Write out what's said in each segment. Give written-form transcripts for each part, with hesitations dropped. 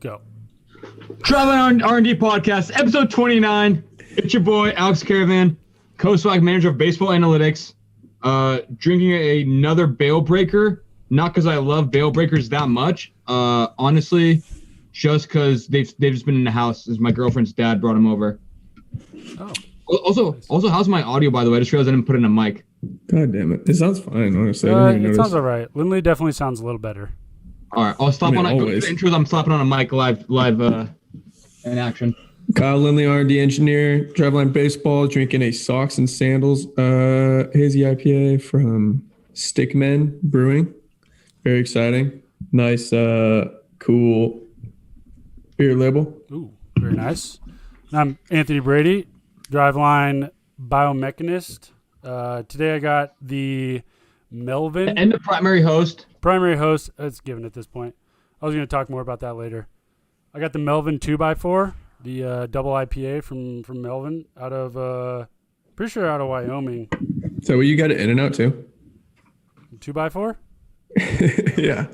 Go. Driveline R&D podcast, episode 29. It's your boy, Alex Caravan, co-swag manager of baseball analytics. Drinking another Bail Breaker, not because I love Bail Breakers that much. Honestly, just because they've just been in the house as my girlfriend's dad brought them over. Oh. Also, how's my audio, by the way? I just realized I didn't put in a mic. God damn it. It sounds fine, honestly. It sounds all right. Lindley definitely sounds a little better. All right, I'll stop on the intros. I'm slapping on a mic live in action. Kyle Lindley, R&D engineer, Driveline Baseball, drinking a Socks and Sandals hazy IPA from Stickmen Brewing. Very exciting. Nice, cool beer label. Ooh, very nice. I'm Anthony Brady, Driveline biomechanist. Today I got the Melvin. And the primary host. It's given at this point. I was going to talk more about that later. I got the Melvin 2x4, the double IPA from Melvin out of, pretty sure out of Wyoming. So what you got it in and out too? 2x4? Yeah.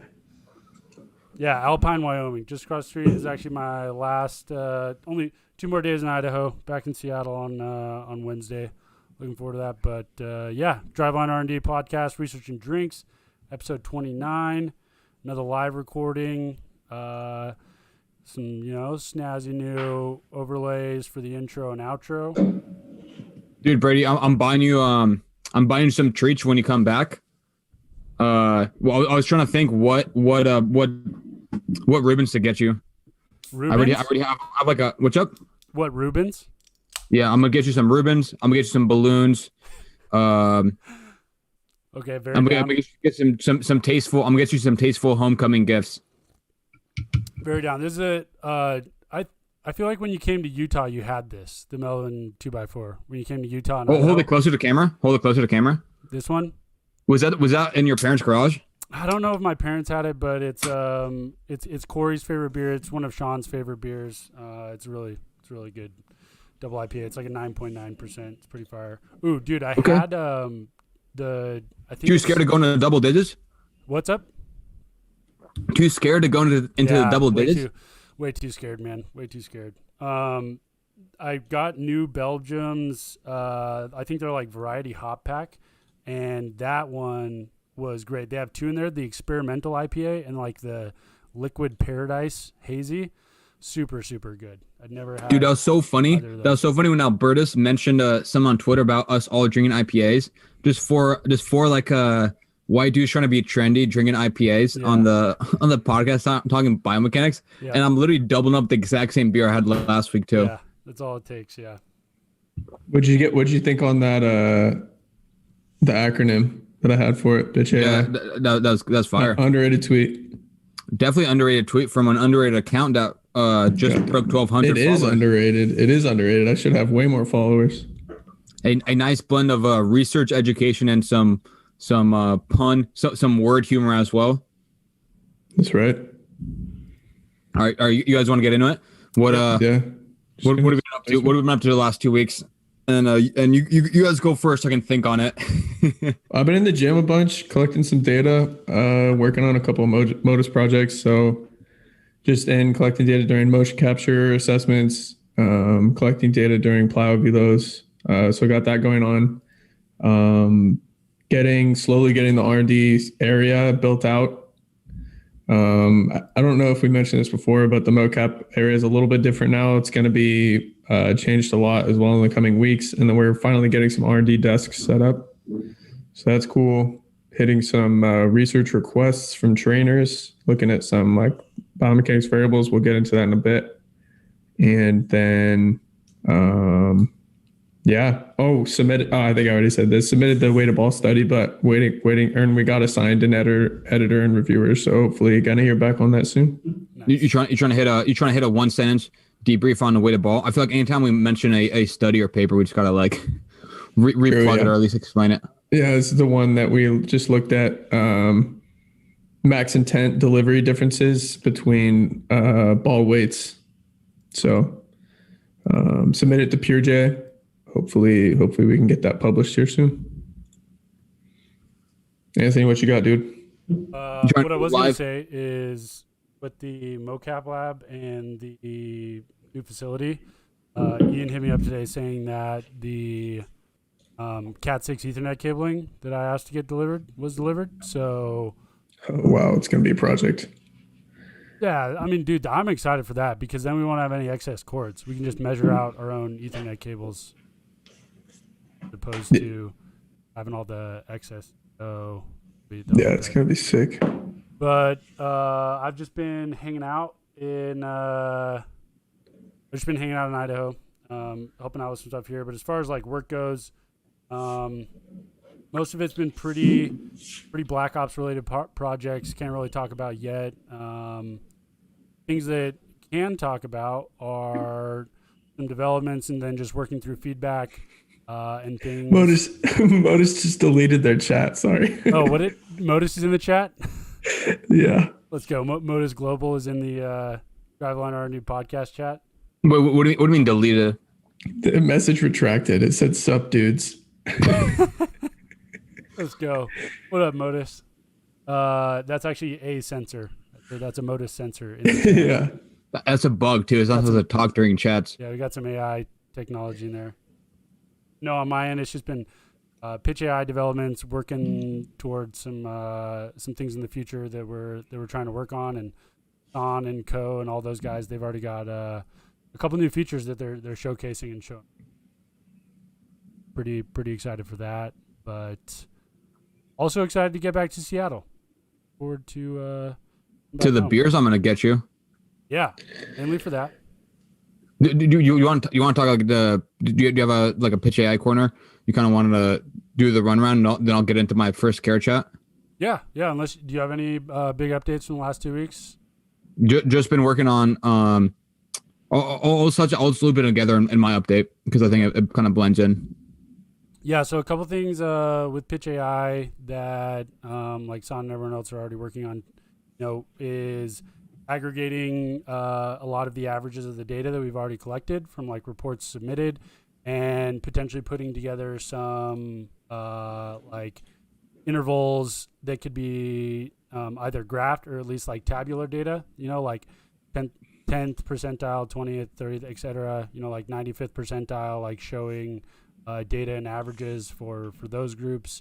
Yeah, Alpine, Wyoming. Just across the street is actually my last, only 2 more days in Idaho, back in Seattle on Wednesday. Looking forward to that. But, yeah, Driveline R&D podcast, Research and Drinks, episode 29. Another live recording. Some, snazzy new overlays for the intro and outro. Dude, Brady, I'm buying you some treats when you come back. Well, I was trying to think what ribbons to get you. Rubens? I already have like a what's up? What, Rubens? Yeah, I'm gonna get you some ribbons. I'm gonna get you some balloons. Okay, very. I'm gonna get some tasteful. I'm gonna get you some tasteful homecoming gifts. Very down. This is I feel like when you came to Utah, you had this, the Melvin 2x4. When you came to Utah. Hold it closer to camera. This one? Was that in your parents' garage? I don't know if my parents had it, but it's Corey's favorite beer. It's one of Sean's favorite beers. It's really good. Double IPA. It's like a 9.9%. It's pretty fire. Ooh, dude, I had I think Too scared to go into the double digits? What's up? Too scared to go into the double digits? Way too scared, man. Way too scared. I got New Belgium's I think they're like variety hop pack, and that one was great. They have 2 in there, the experimental IPA and like the liquid paradise hazy. Super, super good. I'd never had. Dude, that was so funny. That was so funny when Albertus mentioned some on Twitter about us all drinking IPAs. Just for like white dudes trying to be trendy drinking IPAs on the podcast talking biomechanics. Yeah. And I'm literally doubling up the exact same beer I had last week too. Yeah, that's all it takes. Yeah. What'd you think on that the acronym that I had for it? PitchAI. Yeah, that's fire. Underrated tweet. Definitely underrated tweet from an underrated account that just broke 1,200 followers. It is underrated. I should have way more followers. A nice blend of research, education, and some pun, some word humor as well. That's right. All right, you guys want to get into it? What have we been up to? What have we been up to the last 2 weeks? And you guys go first. I can think on it. I've been in the gym a bunch, collecting some data, working on a couple of Modus projects. So just collecting data during motion capture assessments, collecting data during plow velos. So I got that going on. slowly getting the R&D area built out. I don't know if we mentioned this before, but the mocap area is a little bit different now. It's going to be changed a lot as well in the coming weeks. And then we're finally getting some R&D desks set up. So that's cool. Hitting some research requests from trainers, looking at some like biomechanics variables. We'll get into that in a bit. And then, submitted. Oh, I think I already said this. Submitted the weighted ball study, but waiting. And we got assigned an editor and reviewer. So hopefully, gonna hear back on that soon. Nice. You trying to hit a 1 sentence debrief on the weighted ball? I feel like anytime we mention a study or paper, we just gotta like replug it or at least explain it. Yeah, this is the one that we just looked at. Max intent delivery differences between ball weights. So submit it to PureJ. Hopefully we can get that published here soon. Anthony, what you got, dude? What I was going to say is with the mocap lab and the new facility, Ian hit me up today saying that the Cat 6 Ethernet cabling that I asked to get delivered was delivered. So, oh, wow, it's going to be a project. Yeah, I mean, dude, I'm excited for that because then we won't have any excess cords. We can just measure out our own Ethernet cables as opposed to having all the excess. So, it's going to be sick. But I've just been hanging out in Idaho, helping out with some stuff here. But as far as like work goes, most of it's been pretty Black Ops related projects. Can't really talk about yet. Things that can talk about are some developments and then just working through feedback and things. Modus just deleted their chat. Sorry. Oh, Modus is in the chat? Yeah. Let's go. Modus Global is in the Driveline R&D podcast chat. Wait, what do you mean deleted? The message retracted. It said sup dudes. Let's go. What up, Modus? That's actually a sensor. That's a Modus sensor. Yeah. That's a bug too. It's not supposed to talk during chats. Yeah, we got some AI technology in there. No, on my end, it's just been PitchAI developments, working towards some things in the future that we're trying to work on, and Sean and Co and all those guys. They've already got a couple new features that they're showcasing and showing. Pretty excited for that, but also excited to get back to Seattle. Forward to the beers I'm gonna get you. Yeah, mainly for that. Do you want to talk like do you have a PitchAI corner? You kind of wanted to do the run around, and then I'll get into my first Cara Chat. Yeah. Unless do you have any big updates from the last 2 weeks? Just been working on I'll loop it together in my update because I think it kind of blends in. Yeah, so a couple things with PitchAI that like Son and everyone else are already working on, is aggregating a lot of the averages of the data that we've already collected from like reports submitted, and potentially putting together some like intervals that could be either graphed or at least like tabular data, like 10th percentile, 20th, 30th, etc., like 95th percentile, like showing data and averages for those groups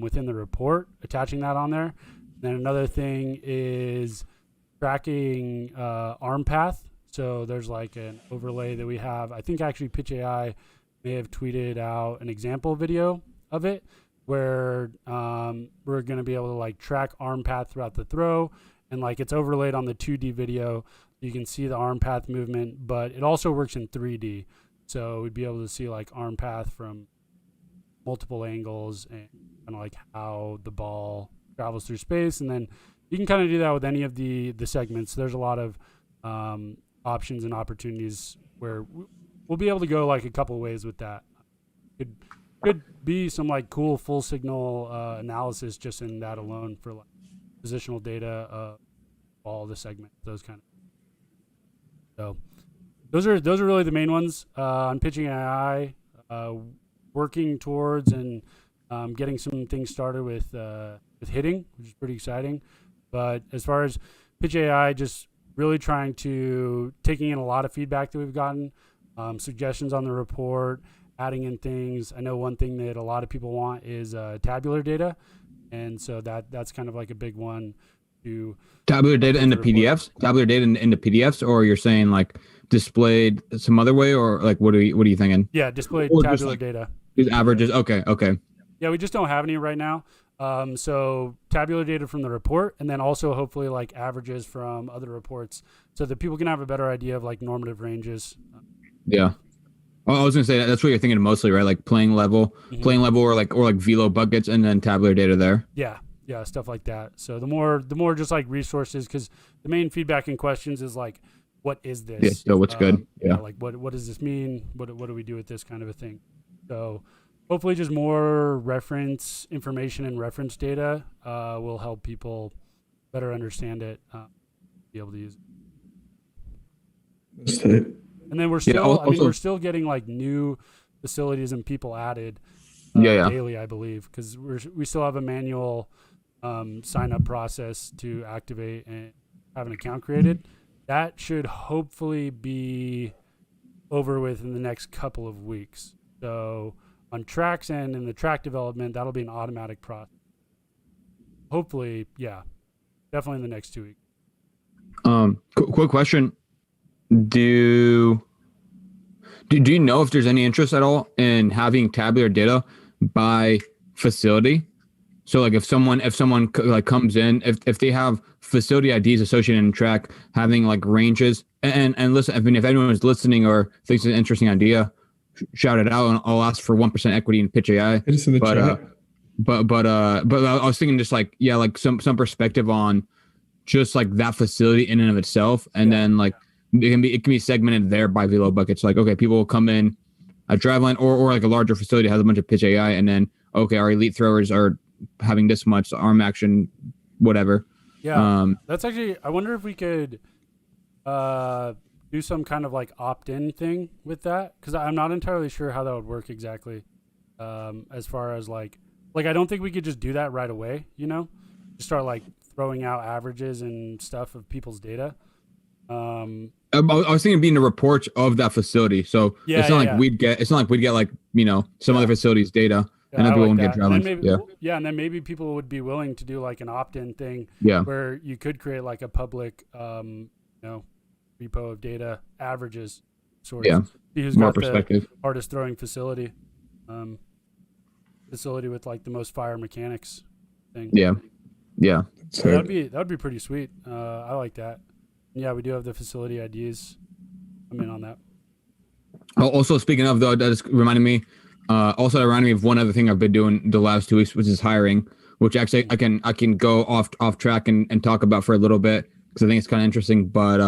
within the report, attaching that on there. Then another thing is tracking arm path. So there's like an overlay that we have. I think actually PitchAI may have tweeted out an example video of it where we're going to be able to like track arm path throughout the throw, and like it's overlaid on the 2D video. You can see the arm path movement, but it also works in 3D. So we'd be able to see like arm path from multiple angles and kind of like how the ball travels through space. And then you can kind of do that with any of the segments. There's a lot of options and opportunities where we'll be able to go like a couple ways with that. Could be some like cool full signal analysis just in that alone for like positional data, all the segments, those kind of. So those are really the main ones on PitchAI. Working towards and getting some things started with hitting, which is pretty exciting. But as far as PitchAI, just really taking in a lot of feedback that we've gotten, suggestions on the report, adding in things. I know one thing that a lot of people want is tabular data, and so that's kind of like a big one. To tabular data in the PDFs, tabular data in the PDFs, or you're saying like displayed some other way, or like what are you thinking? Yeah, displayed or tabular data. These averages. Okay. Yeah, we just don't have any right now. So tabular data from the report, and then also hopefully like averages from other reports, so that people can have a better idea of like normative ranges. Yeah. Oh, I was gonna say that's what you're thinking mostly, right? Like playing level, or like velo buckets, and then tabular data there. Yeah, stuff like that. So the more just like resources, because the main feedback and questions is like, what is this? Yeah. So what's good? Yeah. Like what does this mean? What do we do with this kind of a thing? So hopefully just more reference information and reference data will help people better understand it, be able to use it. That's tight. And then we're still, we're still getting like new facilities and people added daily, I believe, because we still have a manual sign up process to activate and have an account created. That should hopefully be over with in the next couple of weeks. So on Track's end and the track development, that'll be an automatic process. Hopefully, definitely in the next 2 weeks. Quick question. Do you know if there's any interest at all in having tabular data by facility? So like if someone like comes in, if they have facility IDs associated in Track, having like ranges, and listen, I mean, if anyone is listening or thinks it's an interesting idea, shout it out, and I'll ask for 1% equity in PitchAI. It is in the chat. But I was thinking just like some perspective on just like that facility in and of itself, and then like it can be segmented there by velo buckets. Like, okay, people will come in a Driveline or like a larger facility has a bunch of PitchAI, and then okay, our elite throwers are having this much arm action, whatever. Yeah, that's actually. I wonder if we could do some kind of like opt-in thing with that, because I'm not entirely sure how that would work exactly. As far as like I don't think we could just do that right away. Just start like throwing out averages and stuff of people's data. I was thinking being the reports of that facility. So it's not like we'd get like some other facilities data, and then people won't get Drivelines. And then maybe people would be willing to do like an opt-in thing. Where you could create like a public repo of data averages sort of. Who's more got perspective. The hardest throwing facility with like the most fire mechanics thing. So that'd be pretty sweet. I like that. Yeah, we do have the facility IDs. I'm in on that. Also, speaking of though, that just reminded me. Also, that reminded me of one other thing I've been doing the last 2 weeks, which is hiring. Which actually I can go off track and talk about for a little bit, because I think it's kind of interesting. But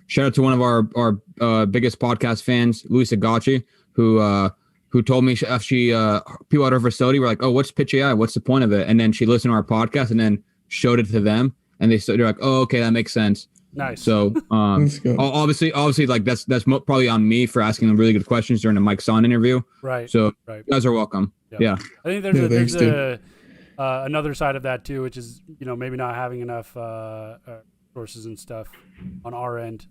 shout out to one of our biggest podcast fans, Luisa Gacci, who told me she people at her facility were like, "Oh, what's PitchAI? What's the point of it?" And then she listened to our podcast and then showed it to them, and they're like, "Oh, okay, that makes sense." Nice. So obviously, like that's probably on me for asking them really good questions during the Mike Son interview. Right. So you guys are welcome. Yeah. I think there's another side of that too, which is maybe not having enough sources and stuff on our end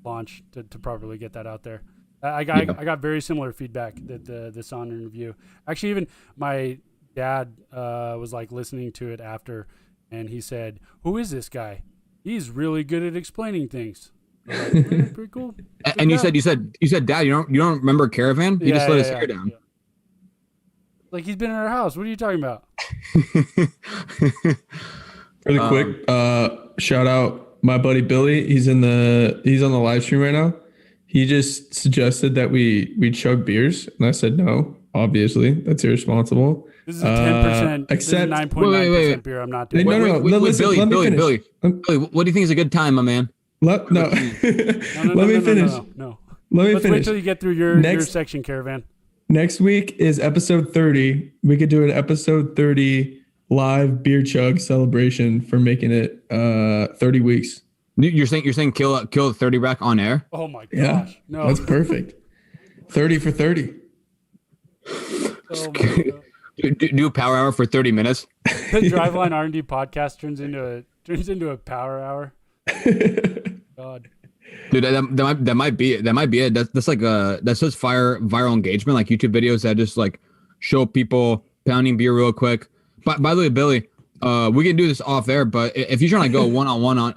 launch to properly get that out there. I got very similar feedback that the Son interview. Actually, even my dad was like listening to it after, and he said, "Who is this guy? He's really good at explaining things." Like, pretty cool. And you said, Dad, you don't remember Caravan? He just let his hair down. Like he's been in our house. What are you talking about? Really quick, shout out my buddy Billy. He's on the live stream right now. He just suggested that we chug beers, and I said no. Obviously, that's irresponsible. This is a 10%. Except 9.9% beer. I'm not doing. No. Listen, Billy, what do you think is a good time, my man? Let me finish. No. Let's wait till you get through your section, Caravan. Next week is episode 30. We could do an episode 30 live beer chug celebration for making it 30 weeks. You're saying kill a 30 rack on air? Oh my gosh. Yeah, no. That's perfect. 30 for 30. Oh my God. Do a power hour for 30 minutes. The Driveline R&D podcast turns into a power hour. God. Dude, that might be it. That might be it. That's like that's just viral engagement, like YouTube videos that just like show people pounding beer real quick. But by the way, Billy, we can do this off air. But if you're trying to go one-on-one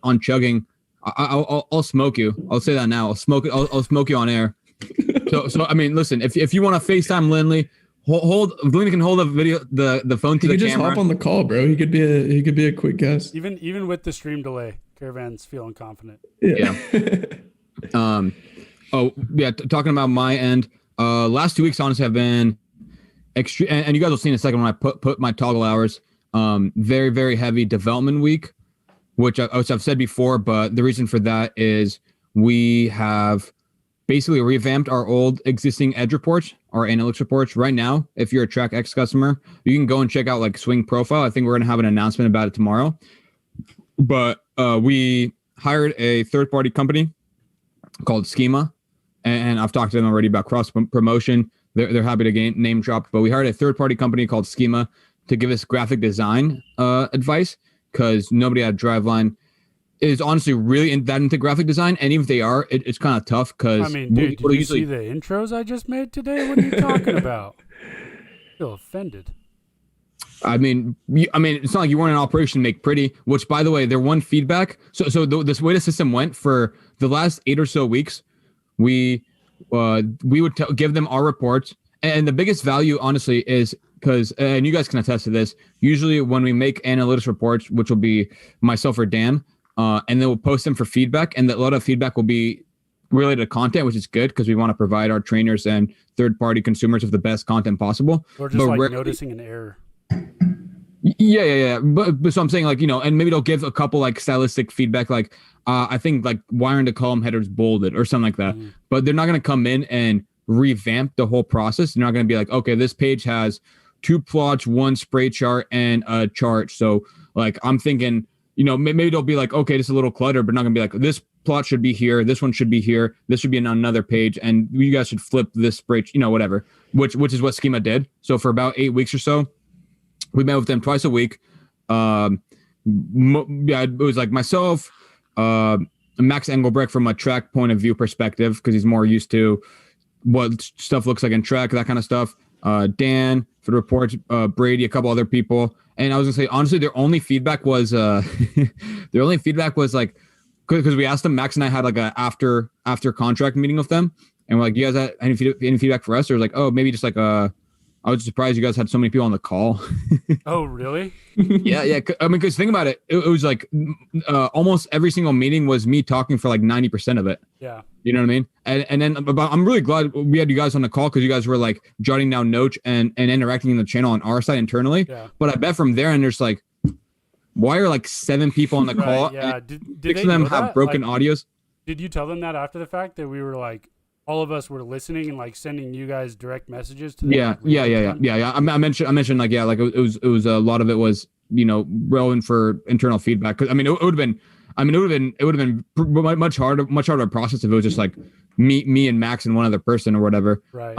on chugging, I'll smoke you. I'll say that now. I'll smoke you on air. So I mean, listen, if you want to FaceTime Lindley, Lindley can hold the phone to the camera. He could just hop on the call, bro. He could be a quick guest. Even with the stream delay, Caravan's feeling confident. Yeah. Talking about my end, last 2 weeks honestly have been extreme, and you guys will see in a second when I put my toggle hours. Very, very heavy development week, which I've said before, but the reason for that is we have basically revamped our old existing Edge reports, our analytics reports. Right now, if you're a TrackX customer, you can go and check out like Swing Profile. I think we're going to have an announcement about it tomorrow. But we hired a third-party company called Schema, and I've talked to them already about cross promotion. They're happy to name drop, but we hired a third-party company called Schema to give us graphic design advice, because nobody at Driveline is honestly really into graphic design, and even if they are, it's kind of tough because. I mean, dude, did you see the intros I just made today? What are you talking about? I feel offended. I mean, it's not like you weren't in operation to make pretty. Which, by the way, their one feedback. So this way the system went for the last 8 or so weeks, we would give them our reports, and the biggest value, honestly, is because, and you guys can attest to this. Usually, when we make analytics reports, which will be myself or Dan. And then we'll post them for feedback, and a lot of feedback will be related to content, which is good because we want to provide our trainers and third-party consumers with the best content possible. Or just noticing an error. Yeah. But so I'm saying, like, and maybe they'll give a couple like stylistic feedback, like I think like why aren't the column headers bolded or something like that. But they're not going to come in and revamp the whole process. They're not going to be like, okay, this page has 2 plots, 1 spray chart, and a chart. So like I'm thinking. Maybe they'll be like, okay, this is a little cluttered, but not gonna be like, this plot should be here, this one should be here, this should be on another page, and you guys should flip this spray, whatever. Which is what Schema did. So for about 8 weeks or so, we met with them twice a week. It was like myself, Max Engelbrecht from a track point of view perspective, because he's more used to what stuff looks like in track, that kind of stuff. Dan for the reports, Brady, a couple other people. And I was gonna say, honestly, their only feedback was like, because we asked them, Max and I had like a after contract meeting with them, and we're like, you guys have any feedback for us? Or like, oh, maybe just like I was surprised you guys had so many people on the call. Oh, really? Yeah. I mean, because think about it, it was like almost every single meeting was me talking for like 90% of it. Yeah. You know what I mean? And then I'm really glad we had you guys on the call, because you guys were like jotting down notes and interacting in the channel on our side internally. Yeah. But I bet from there, and there's like, why are like 7 people on the call? Yeah. Did 6 of them have broken audios? Did you tell them that after the fact, that we were like, all of us were listening and like sending you guys direct messages to them? Yeah. I mentioned like, yeah, like it was a lot of it was, relevant for internal feedback. Cause I mean, it would have been much harder process if it was just like me and Max and one other person or whatever. Right.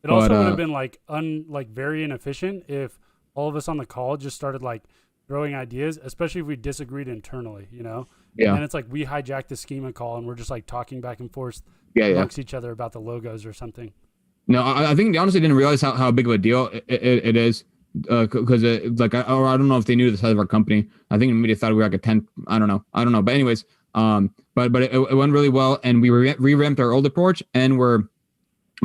It also would have been like very inefficient if all of us on the call just started like throwing ideas, especially if we disagreed internally, Yeah. And it's like we hijacked the Schema call and we're just like talking back and forth amongst each other about the logos or something. No, I think they honestly didn't realize how big of a deal it is. Because I don't know if they knew the size of our company. I think maybe they thought we were like a 10. I don't know. But anyways, but it went really well, and we revamped our old reports, and we're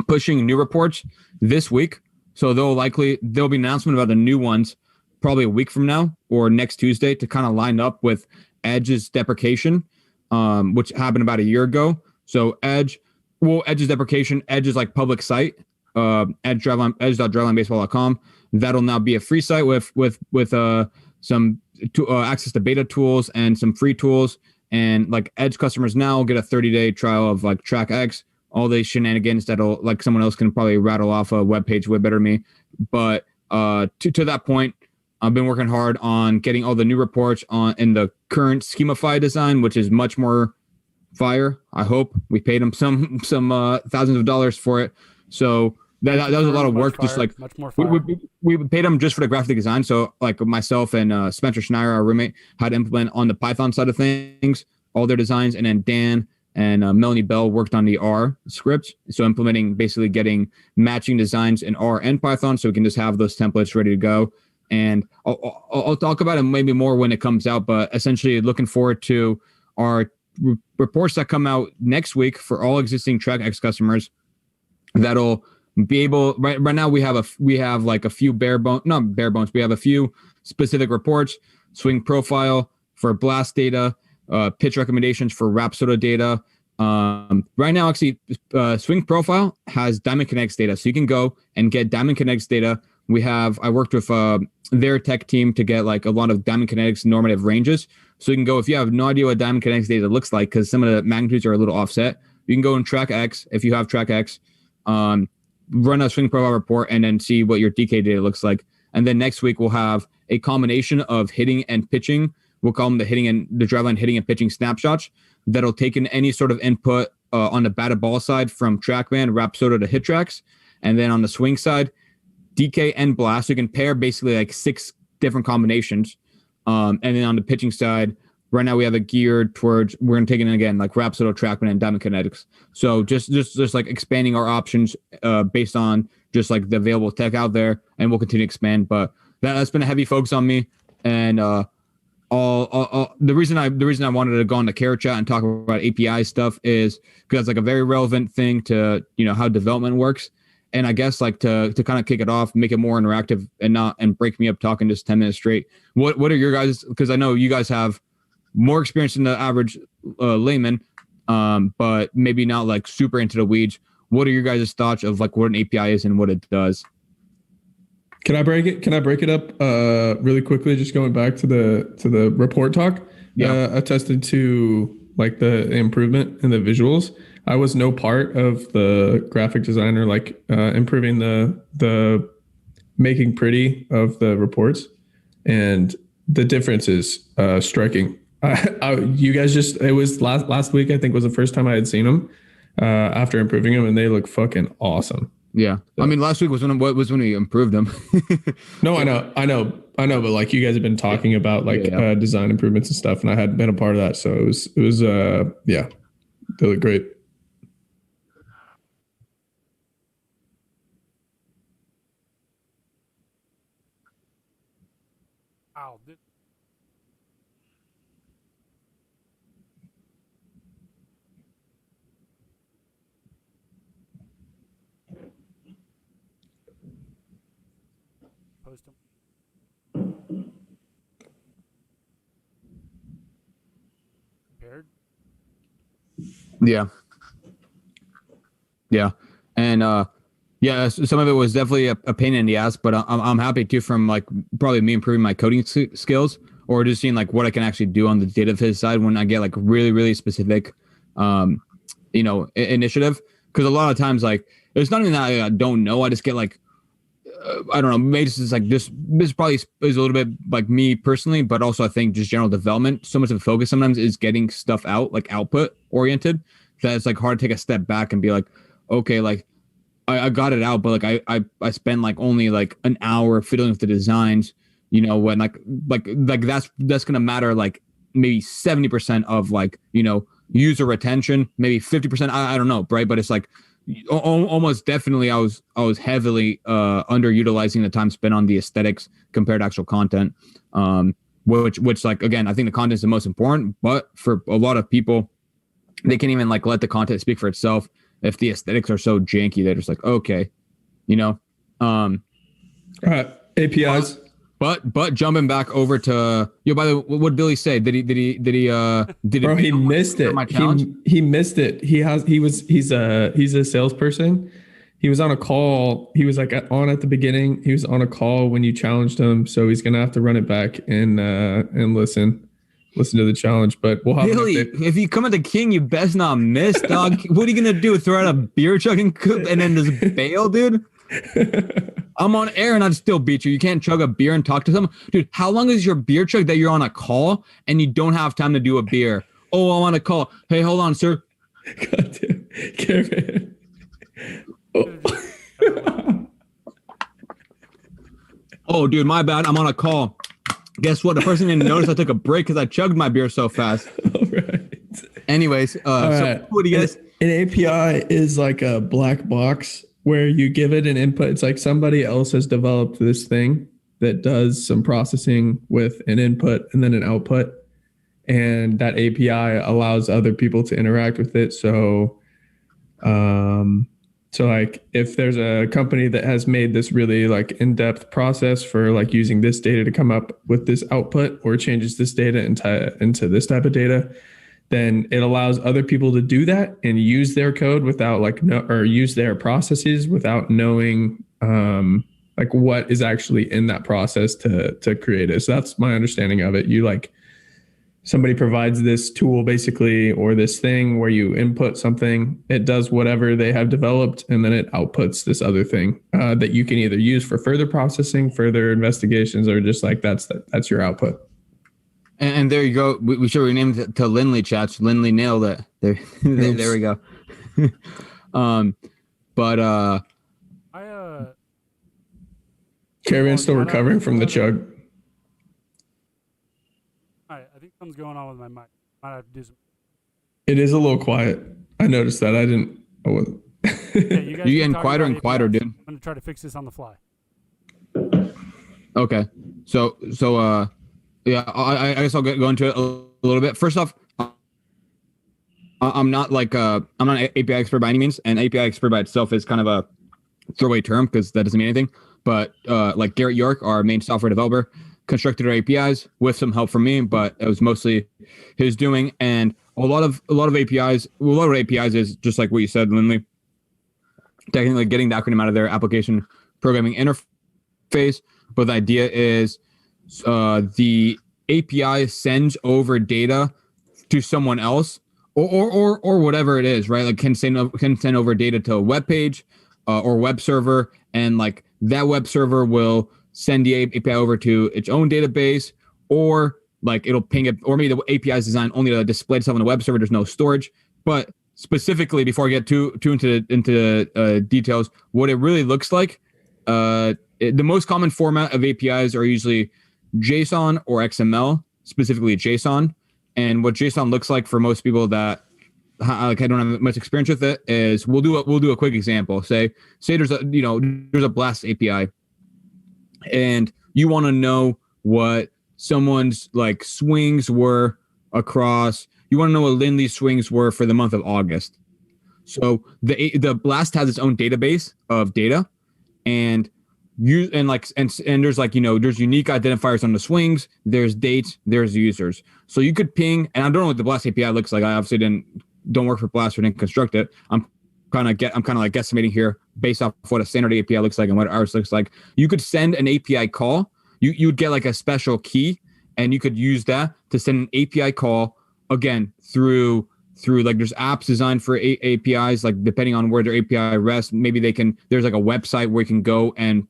pushing new reports this week. So there'll be an announcement about the new ones probably a week from now or next Tuesday, to kind of line up with Edge's deprecation, which happened about a year ago. So Edge's deprecation, Edge is like public site, edge.drivelinebaseball.com. That'll now be a free site with some access to beta tools and some free tools. And like Edge customers now get a 30-day trial of like TrackX, all these shenanigans that'll like someone else can probably rattle off a web page way better than me. But to that point, I've been working hard on getting all the new reports in the current Schemify design, which is much more fire. I hope we paid them some thousands of dollars for it. So that was a lot of work. Just like much more we paid them just for the graphic design. So like myself and Spencer Schneier, our roommate, had to implement on the Python side of things. all their designs, and then Dan and Melanie Bell worked on the R script. So implementing, basically getting matching designs in R and Python, so we can just have those templates ready to go. And I'll talk about it maybe more when it comes out, but essentially looking forward to our reports that come out next week for all existing TrackX customers. That'll be able, right now we have like a few we have a few specific reports: swing profile for blast data, pitch recommendations for Rapsodo data. Right now, actually, swing profile has Diamond Kinetics data, so you can go and get Diamond Kinetics data. I worked with their tech team to get like a lot of Diamond Kinetics normative ranges. So you can go, if you have no idea what Diamond Kinetics data looks like, because some of the magnitudes are a little offset, you can go and TrackX, if you have TrackX, run a swing profile report and then see what your DK data looks like. And then next week we'll have a combination of hitting and pitching. We'll call them the Driveline hitting and pitching snapshots that'll take in any sort of input on the batted ball side from TrackMan, Rapsodo to HitTrax. And then on the swing side, DK and blast. So you can pair basically like 6 different combinations. And then on the pitching side, right now we have it geared towards, we're going to take it in again, like Rapsodo, TrackMan, and Diamond Kinetics. So just like expanding our options based on just like the available tech out there, and we'll continue to expand. But that's been a heavy focus on me. And the reason I wanted to go on the Cara Chat and talk about API stuff is because it's like a very relevant thing to, how development works. And I guess like to kind of kick it off, make it more interactive and break me up talking just 10 minutes straight. What are your guys? Because I know you guys have more experience than the average layman, but maybe not like super into the weeds. What are your guys' thoughts of like what an API is and what it does? Can I break it up really quickly? Just going back to the report talk. Yeah. Attested to like the improvement in the visuals. I was no part of the graphic designer, like improving the making pretty of the reports, and the difference is striking. You guys it was last week, I think, was the first time I had seen them after improving them, and they look fucking awesome. Yeah. I mean, last week was when we improved them. No, I know, but like you guys have been talking about like design improvements and stuff, and I hadn't been a part of that, so it was they look great. Wow. Post them. Compared. Yeah. And some of it was definitely a pain in the ass, but I'm happy too, from like probably me improving my coding skills, or just seeing like what I can actually do on the data viz side when I get like really, really specific, initiative. Because a lot of times, like, it's not even that I don't know. I just get like, I don't know. Maybe this is like this probably is a little bit like me personally, but also I think just general development. So much of the focus sometimes is getting stuff out, like output oriented, that it's like hard to take a step back and be like, okay, like I got it out, but like I spend like only like an hour fiddling with the designs, when like that's gonna matter like maybe 70% of like user retention, maybe 50%. I don't know, right? But it's like almost definitely I was heavily underutilizing the time spent on the aesthetics compared to actual content, which like, again, I think the content is the most important, but for a lot of people, they can't even like let the content speak for itself. If the aesthetics are so janky, they're just like, okay, APIs. But jumping back over to by the way, what did Billy say? Did he Bro, he missed it. He missed it. He's a salesperson. He was on a call. He was like on at the beginning. He was on a call when you challenged him, so he's gonna have to run it back and listen to the challenge. But we'll have Billy, if you come at the king, you best not miss, dog. What are you gonna do? Throw out a beer chug and then just bail, dude? I'm on air and I'd still beat you. You can't chug a beer and talk to someone. Dude, how long is your beer chug that you're on a call and you don't have time to do a beer? Oh, I'm on a call. Hey, hold on, sir. God damn. Caravan. Oh, dude, my bad. I'm on a call. Guess what? The person didn't notice I took a break because I chugged my beer so fast. All right. Anyways, All so right. what do you guys? An API is like a black box where you give it an input. It's like somebody else has developed this thing that does some processing with an input and then an output. And that API allows other people to interact with it. So like if there's a company that has made this really like in-depth process for like using this data to come up with this output or changes this data into this type of data, then it allows other people to do that and use their code without or use their processes without knowing like what is actually in that process to create it. So that's my understanding of it. You like somebody provides this tool basically, or this thing where you input something, it does whatever they have developed, and then it outputs this other thing that you can either use for further processing, further investigations, or just like that's your output. And there you go. We should rename it to Lindley chats. Lindley nailed it. There we go. Caravan's still recovering from the chug. All right, I think something's going on with my mic. Might have to do some. It is a little quiet. I noticed that. I wasn't. Yeah, you guys You're getting quieter and quieter, dude. I'm gonna try to fix this on the fly. Okay. So yeah, I guess I'll go into it a little bit. First off, I'm not I'm not an API expert by any means, and API expert by itself is kind of a throwaway term because that doesn't mean anything. But like Garrett York, our main software developer, constructed our APIs with some help from me, but it was mostly his doing. And a lot of APIs is just like what you said, Lindley. Technically getting the acronym out of their application programming interface, but the idea is the API sends over data to someone else, or whatever it is, right? Like can send over data to a web page or web server, and like that web server will send the API over to its own database, or like it'll ping it, or maybe the API is designed only to display itself on the web server. There's no storage, but specifically, before I get too into details, what it really looks like, the most common format of APIs are usually JSON or XML, specifically JSON. And what JSON looks like for most people that I don't have much experience with it is we'll do a quick example. Say there's a Blast API, and you want to know what someone's like swings were across. You want to know what Lindley's swings were for the month of August. So the Blast has its own database of data, and there's there's unique identifiers on the swings. There's dates. There's users. So you could ping, and I don't know what the Blast API looks like. I obviously don't work for Blast or didn't construct it. I'm kind of guesstimating here based off what a standard API looks like and what ours looks like. You could send an API call. You would get like a special key, and you could use that to send an API call. Again, through like there's apps designed for APIs, like depending on where their API rests, maybe there's like a website where you can go and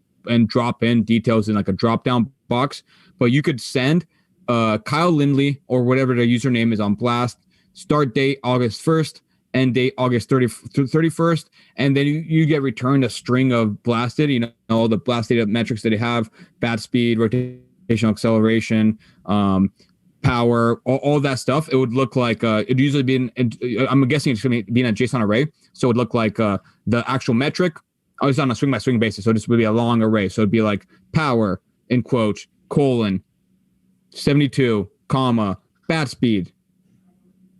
drop in details in like a drop down box. But you could send Kyle Lindley or whatever their username is on Blast, start date August 1st, end date August 31st, and then you get returned a string of blasted, all the Blast data metrics that they have, bat speed, rotational acceleration, power, all that stuff. It would look like it'd usually be I'm guessing it's going to be in a JSON array. So it would look like the actual metric. Oh, it's on a swing by swing basis. So this would be a long array. So it'd be like power in quotes, colon, 72, comma, bat speed,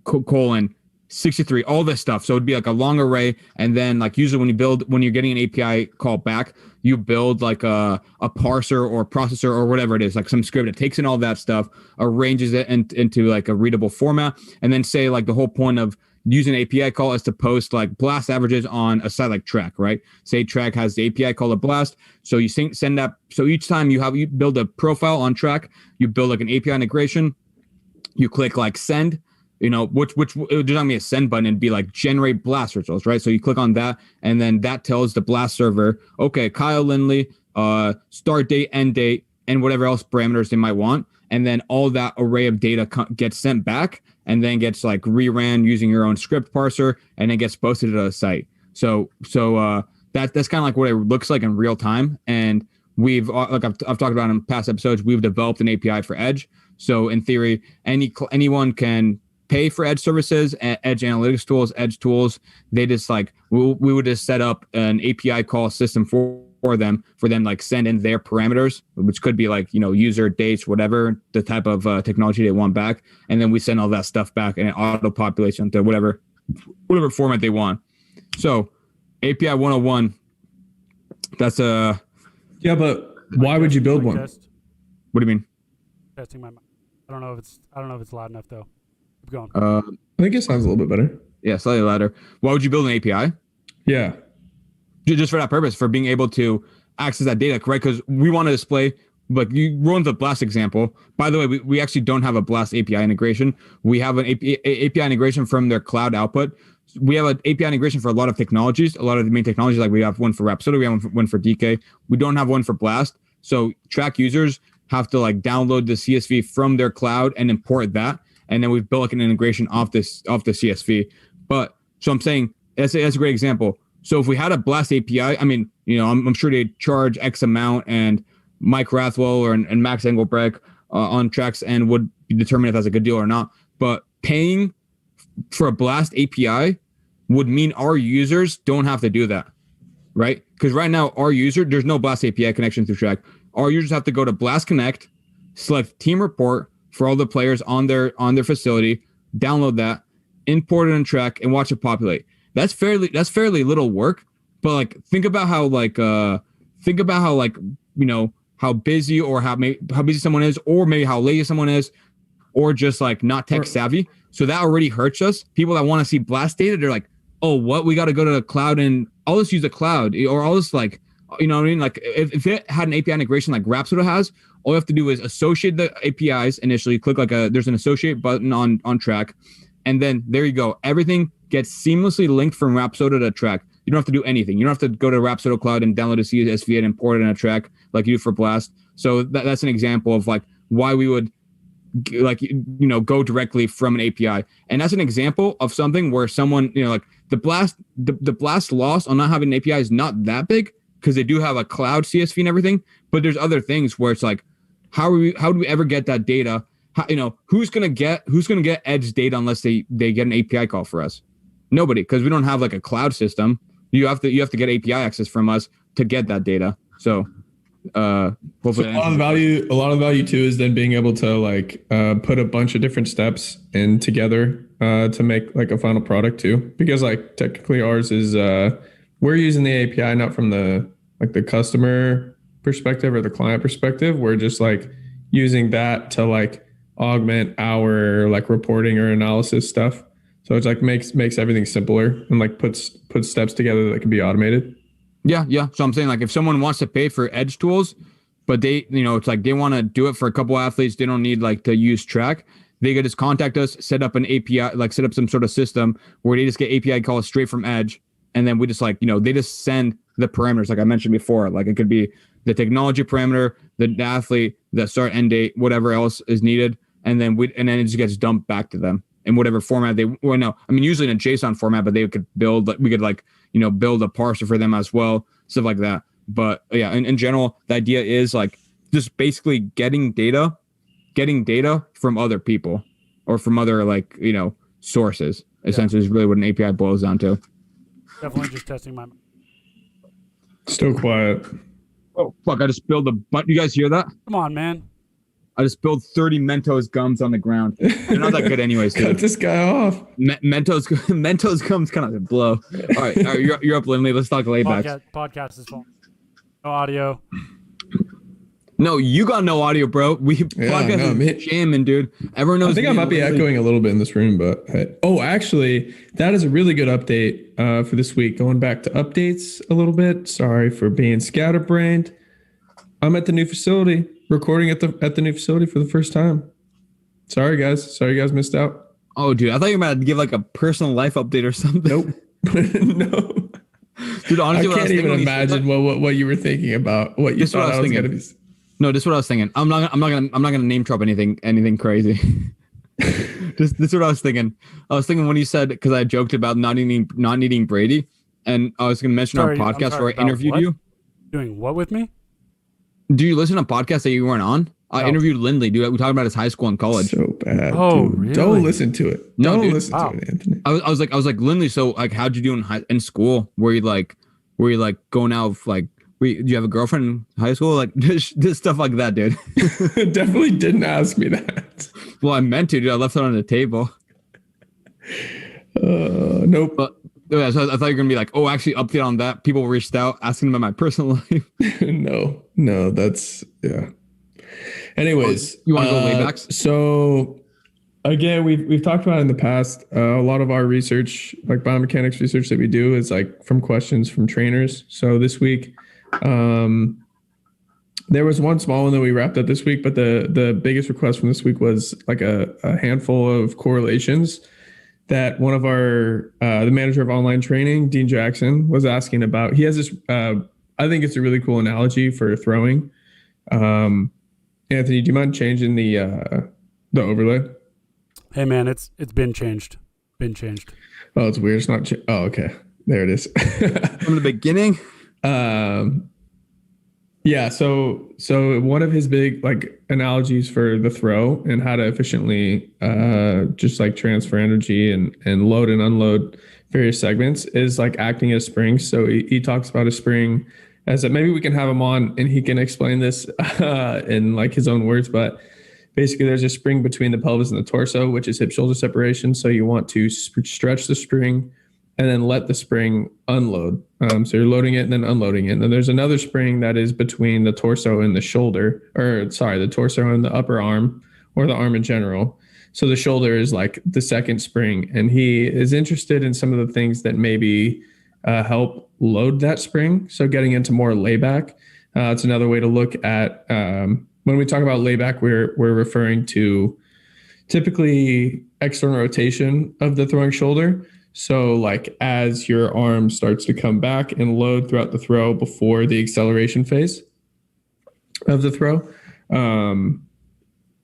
colon, 63, all this stuff. So it'd be like a long array. And then like usually when you're getting an API call back, you build like a parser or processor or whatever it is, like some script that takes in all that stuff, arranges it into like a readable format. And then say like the whole point of using an API call is to post like Blast averages on a site like Track, right? Say Track has the API call to Blast. So you send that. So each time you build a profile on Track, you build like an API integration, you click like send, which there's not gonna be a send button. It'd be like generate Blast results, right? So you click on that, and then that tells the Blast server, okay, Kyle Lindley, start date, end date, and whatever else parameters they might want, and then all that array of data gets sent back, and then gets like reran using your own script parser, and then gets posted to the site. So that's kind of like what it looks like in real time. And we've like I've talked about in past episodes, we've developed an API for Edge. So in theory, anyone can pay for edge services, edge analytics tools, edge tools. They just like we would just set up an API call system for them like send in their parameters, which could be like, user dates, whatever the type of technology they want back, and then we send all that stuff back and it auto populates into whatever format they want. So API 101, that's a but why would you build one? Test. What do you mean? Testing my. I don't know if it's loud enough though. Keep going. I think it sounds a little bit better. Yeah, slightly louder. Why would you build an API? Yeah. Just for that purpose, for being able to access that data, right? Because we want to display, like you ruined the Blast example. By the way, we actually don't have a Blast API integration. We have an API integration from their cloud output. We have an API integration for a lot of technologies, a lot of the main technologies. Like we have one for Rhapsody, we have one for DK. We don't have one for Blast. So track users have to like download the CSV from their cloud and import that. And then we've built like an integration off the CSV. But so I'm saying that's a great example. So if we had a Blast API, I mean, I'm sure they charge X amount, and Mike Rathwell and Max Engelbrecht on Tracks and would determine if that's a good deal or not. But paying for a Blast API would mean our users don't have to do that, right? Because right now there's no Blast API connection through Track. Our users have to go to Blast Connect, select Team Report for all the players on their facility, download that, import it in Track, and watch it populate. That's fairly little work, but like think about how how busy or how busy someone is, or maybe how lazy someone is, or just like not tech savvy. So that already hurts us. People that want to see Blast data, they're like, oh, what? We got to go to the cloud and I'll just use the cloud, or I'll just like, you know what I mean? Like if it had an API integration like Rhapsody has, all you have to do is associate the APIs initially. Click there's an associate button on Track, and then there you go. Everything gets seamlessly linked from Rhapsody to Track. You don't have to do anything. You don't have to go to Rhapsody Cloud and download a CSV and import it in a Track like you do for Blast. So that's an example of like why we would go directly from an API. And that's an example of something where someone, like the Blast loss on not having an API is not that big because they do have a cloud CSV and everything. But there's other things where it's like, how do we ever get that data? Who's gonna get edge data unless they get an API call for us? Nobody, because we don't have like a cloud system. You have to get API access from us to get that data. So hopefully a lot of the value too is then being able to like put a bunch of different steps in together to make like a final product too. Because like technically ours is we're using the API not from the customer perspective or the client perspective. We're just like using that to like augment our like reporting or analysis stuff. So it's like makes everything simpler and like puts steps together that can be automated. Yeah. So I'm saying like if someone wants to pay for edge tools, but they, it's like they want to do it for a couple athletes, they don't need like to use Track. They could just contact us, set up an API, like set up some sort of system where they just get API calls straight from Edge. And then we just like, they just send the parameters like I mentioned before. Like it could be the technology parameter, the athlete, the start end date, whatever else is needed. And then it just gets dumped back to them in whatever format usually in a JSON format, but they could build a parser for them as well, stuff like that. But yeah, in general, the idea is like just basically getting data from other people or from other sources. Essentially is really what an API boils down to. Definitely just testing my. Still quiet. Oh fuck! I just spilled you guys hear that? Come on, man. I just spilled 30 Mentos gums on the ground. They're not that good anyways, dude. Cut this guy off. Mentos gums kind of blow. All right, you're up, Lindley. Let's talk Layback. Podcast is full. No audio. No, you got no audio, bro. Podcast is jamming, dude. Everyone knows. I think I might be echoing a little bit in this room, but actually, that is a really good update for this week. Going back to updates a little bit. Sorry for being scatterbrained. I'm at the new facility, recording at the new facility for the first time. Sorry, guys missed out. Oh, dude, I thought you were about to give like a personal life update or something. Nope. No. Dude, honestly, I can't even imagine what you were thinking about. What you thought I was gonna be. No, this is what I was thinking. I'm not gonna name drop anything crazy. This is what I was thinking. I was thinking when you said, because I joked about not needing Brady, and I was gonna mention our podcast where I interviewed you. Doing what with me? Do you listen to podcasts that you weren't on? I interviewed Lindley, dude. We talked about his high school and college. So bad. Oh, dude. really? Don't listen to it. No, Don't dude. listen Wow. to it, Anthony. I was like Lindley. So like, how'd you do in school? Were you like going out like? Do you have a girlfriend in high school? Like this stuff like that, dude. Definitely didn't ask me that. Well, I meant to, dude. I left it on the table. Nope. But yeah, so I thought you were gonna be like, oh, actually, update on that. People reached out asking about my personal life. No, that's yeah. Anyways, You want to go laybacks? So again, we've talked about it in the past. A lot of our research, like biomechanics research that we do, is like from questions from trainers. So this week, there was one small one that we wrapped up this week, but the biggest request from this week was like a handful of correlations that one of our the manager of online training, Dean Jackson, was asking about. He has this. I think it's a really cool analogy for throwing. Anthony, do you mind changing the overlay? Hey man, it's been changed. Oh, it's weird. It's not. Oh, okay. There it is. From the beginning. Yeah. So one of his big like analogies for the throw and how to efficiently just like transfer energy and load and unload various segments is like acting as springs. So he talks about a spring as that. Maybe we can have him on and he can explain this in like his own words, but basically there's a spring between the pelvis and the torso, which is hip shoulder separation. So you want to stretch the spring and then let the spring unload. So you're loading it and then unloading it. And then there's another spring that is between the torso and the shoulder, the torso and the upper arm or the arm in general. So the shoulder is like the second spring. And he is interested in some of the things that maybe help load that spring. So getting into more layback. It's another way to look at, when we talk about layback, we're referring to typically external rotation of the throwing shoulder. So like as your arm starts to come back and load throughout the throw before the acceleration phase of the throw,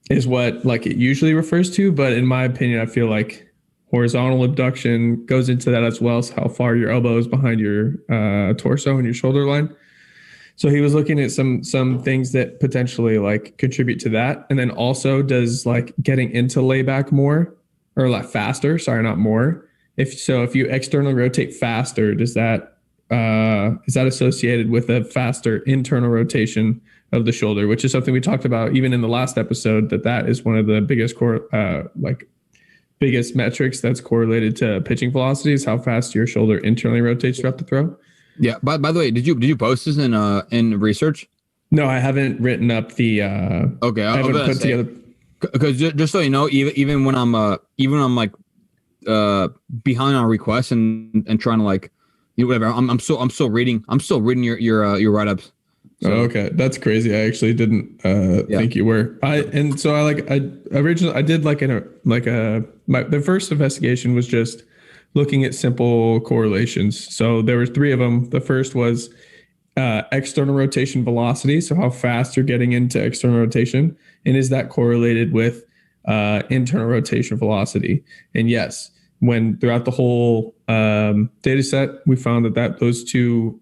is what like it usually refers to. But in my opinion, I feel like horizontal abduction goes into that as well. So how far your elbow is behind your torso and your shoulder line. So he was looking at some things that potentially like contribute to that. And then also does like getting into layback more or like faster, sorry, not more. If you externally rotate faster, is that associated with a faster internal rotation of the shoulder, which is something we talked about even in the last episode, that is one of the biggest metrics that's correlated to pitching velocity is how fast your shoulder internally rotates throughout the throw. Yeah. By the way, did you post this in research? No, I haven't written up the. Okay, I haven't put together. Because just so you know, even when I'm like behind on requests and trying to like whatever, I'm still reading your write ups. So. Oh, okay, that's crazy. I actually didn't think you were. The first investigation was just looking at simple correlations. So there were 3 of them. The first was external rotation velocity. So how fast you're getting into external rotation, and is that correlated with internal rotation velocity? And yes, when throughout the whole data set, we found that those two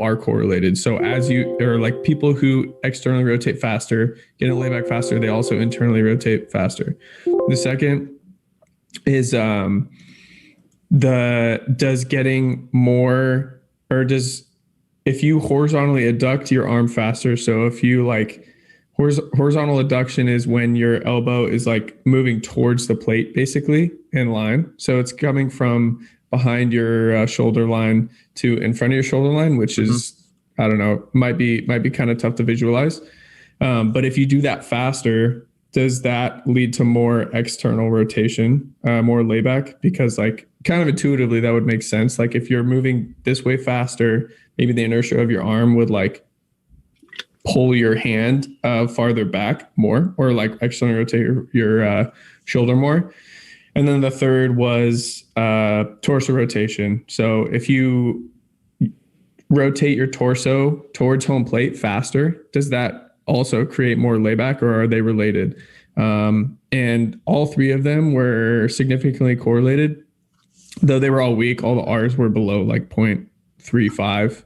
are correlated. So as there are like people who externally rotate faster, get a layback faster, they also internally rotate faster. The second is if you horizontally adduct your arm faster. So if you like horizontal adduction is when your elbow is like moving towards the plate, basically in line. So it's coming from behind your shoulder line to in front of your shoulder line, which is, I don't know, might be kind of tough to visualize. But if you do that faster, does that lead to more external rotation, more layback? Because like kind of intuitively that would make sense. Like if you're moving this way faster, maybe the inertia of your arm would like pull your hand farther back more, or like externally rotate your shoulder more. And then the third was torso rotation. So if you rotate your torso towards home plate faster, does that also create more layback, or are they related? And all 3 of them were significantly correlated, though they were all weak. All the R's were below like 0.35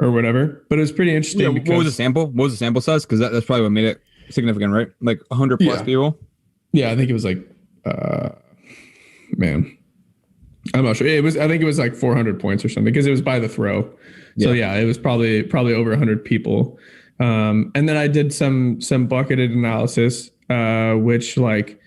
or whatever. But it was pretty interesting. Yeah, what was the sample? What was the sample size? Because that's probably what made it. significant, right? Like 100 plus people. Yeah, I think it was like, man, I'm not sure. I think it was like 400 points or something because it was by the throw. So yeah, it was probably over 100 people. And then I did some bucketed analysis, which like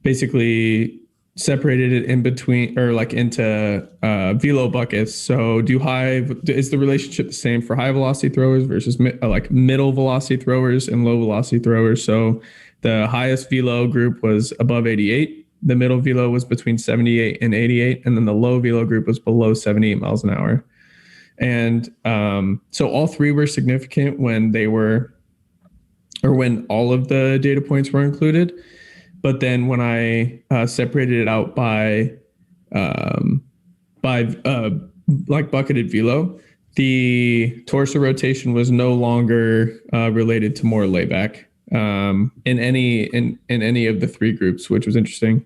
basically separated it in between or like into velo buckets. So is the relationship the same for high velocity throwers versus like middle velocity throwers and low velocity throwers? So the highest velo group was above 88. The middle velo was between 78 and 88. And then the low velo group was below 78 miles an hour. And so all three were significant when when all of the data points were included. But then when I separated it out by like bucketed velo, the torso rotation was no longer related to more layback in any of the three groups, which was interesting.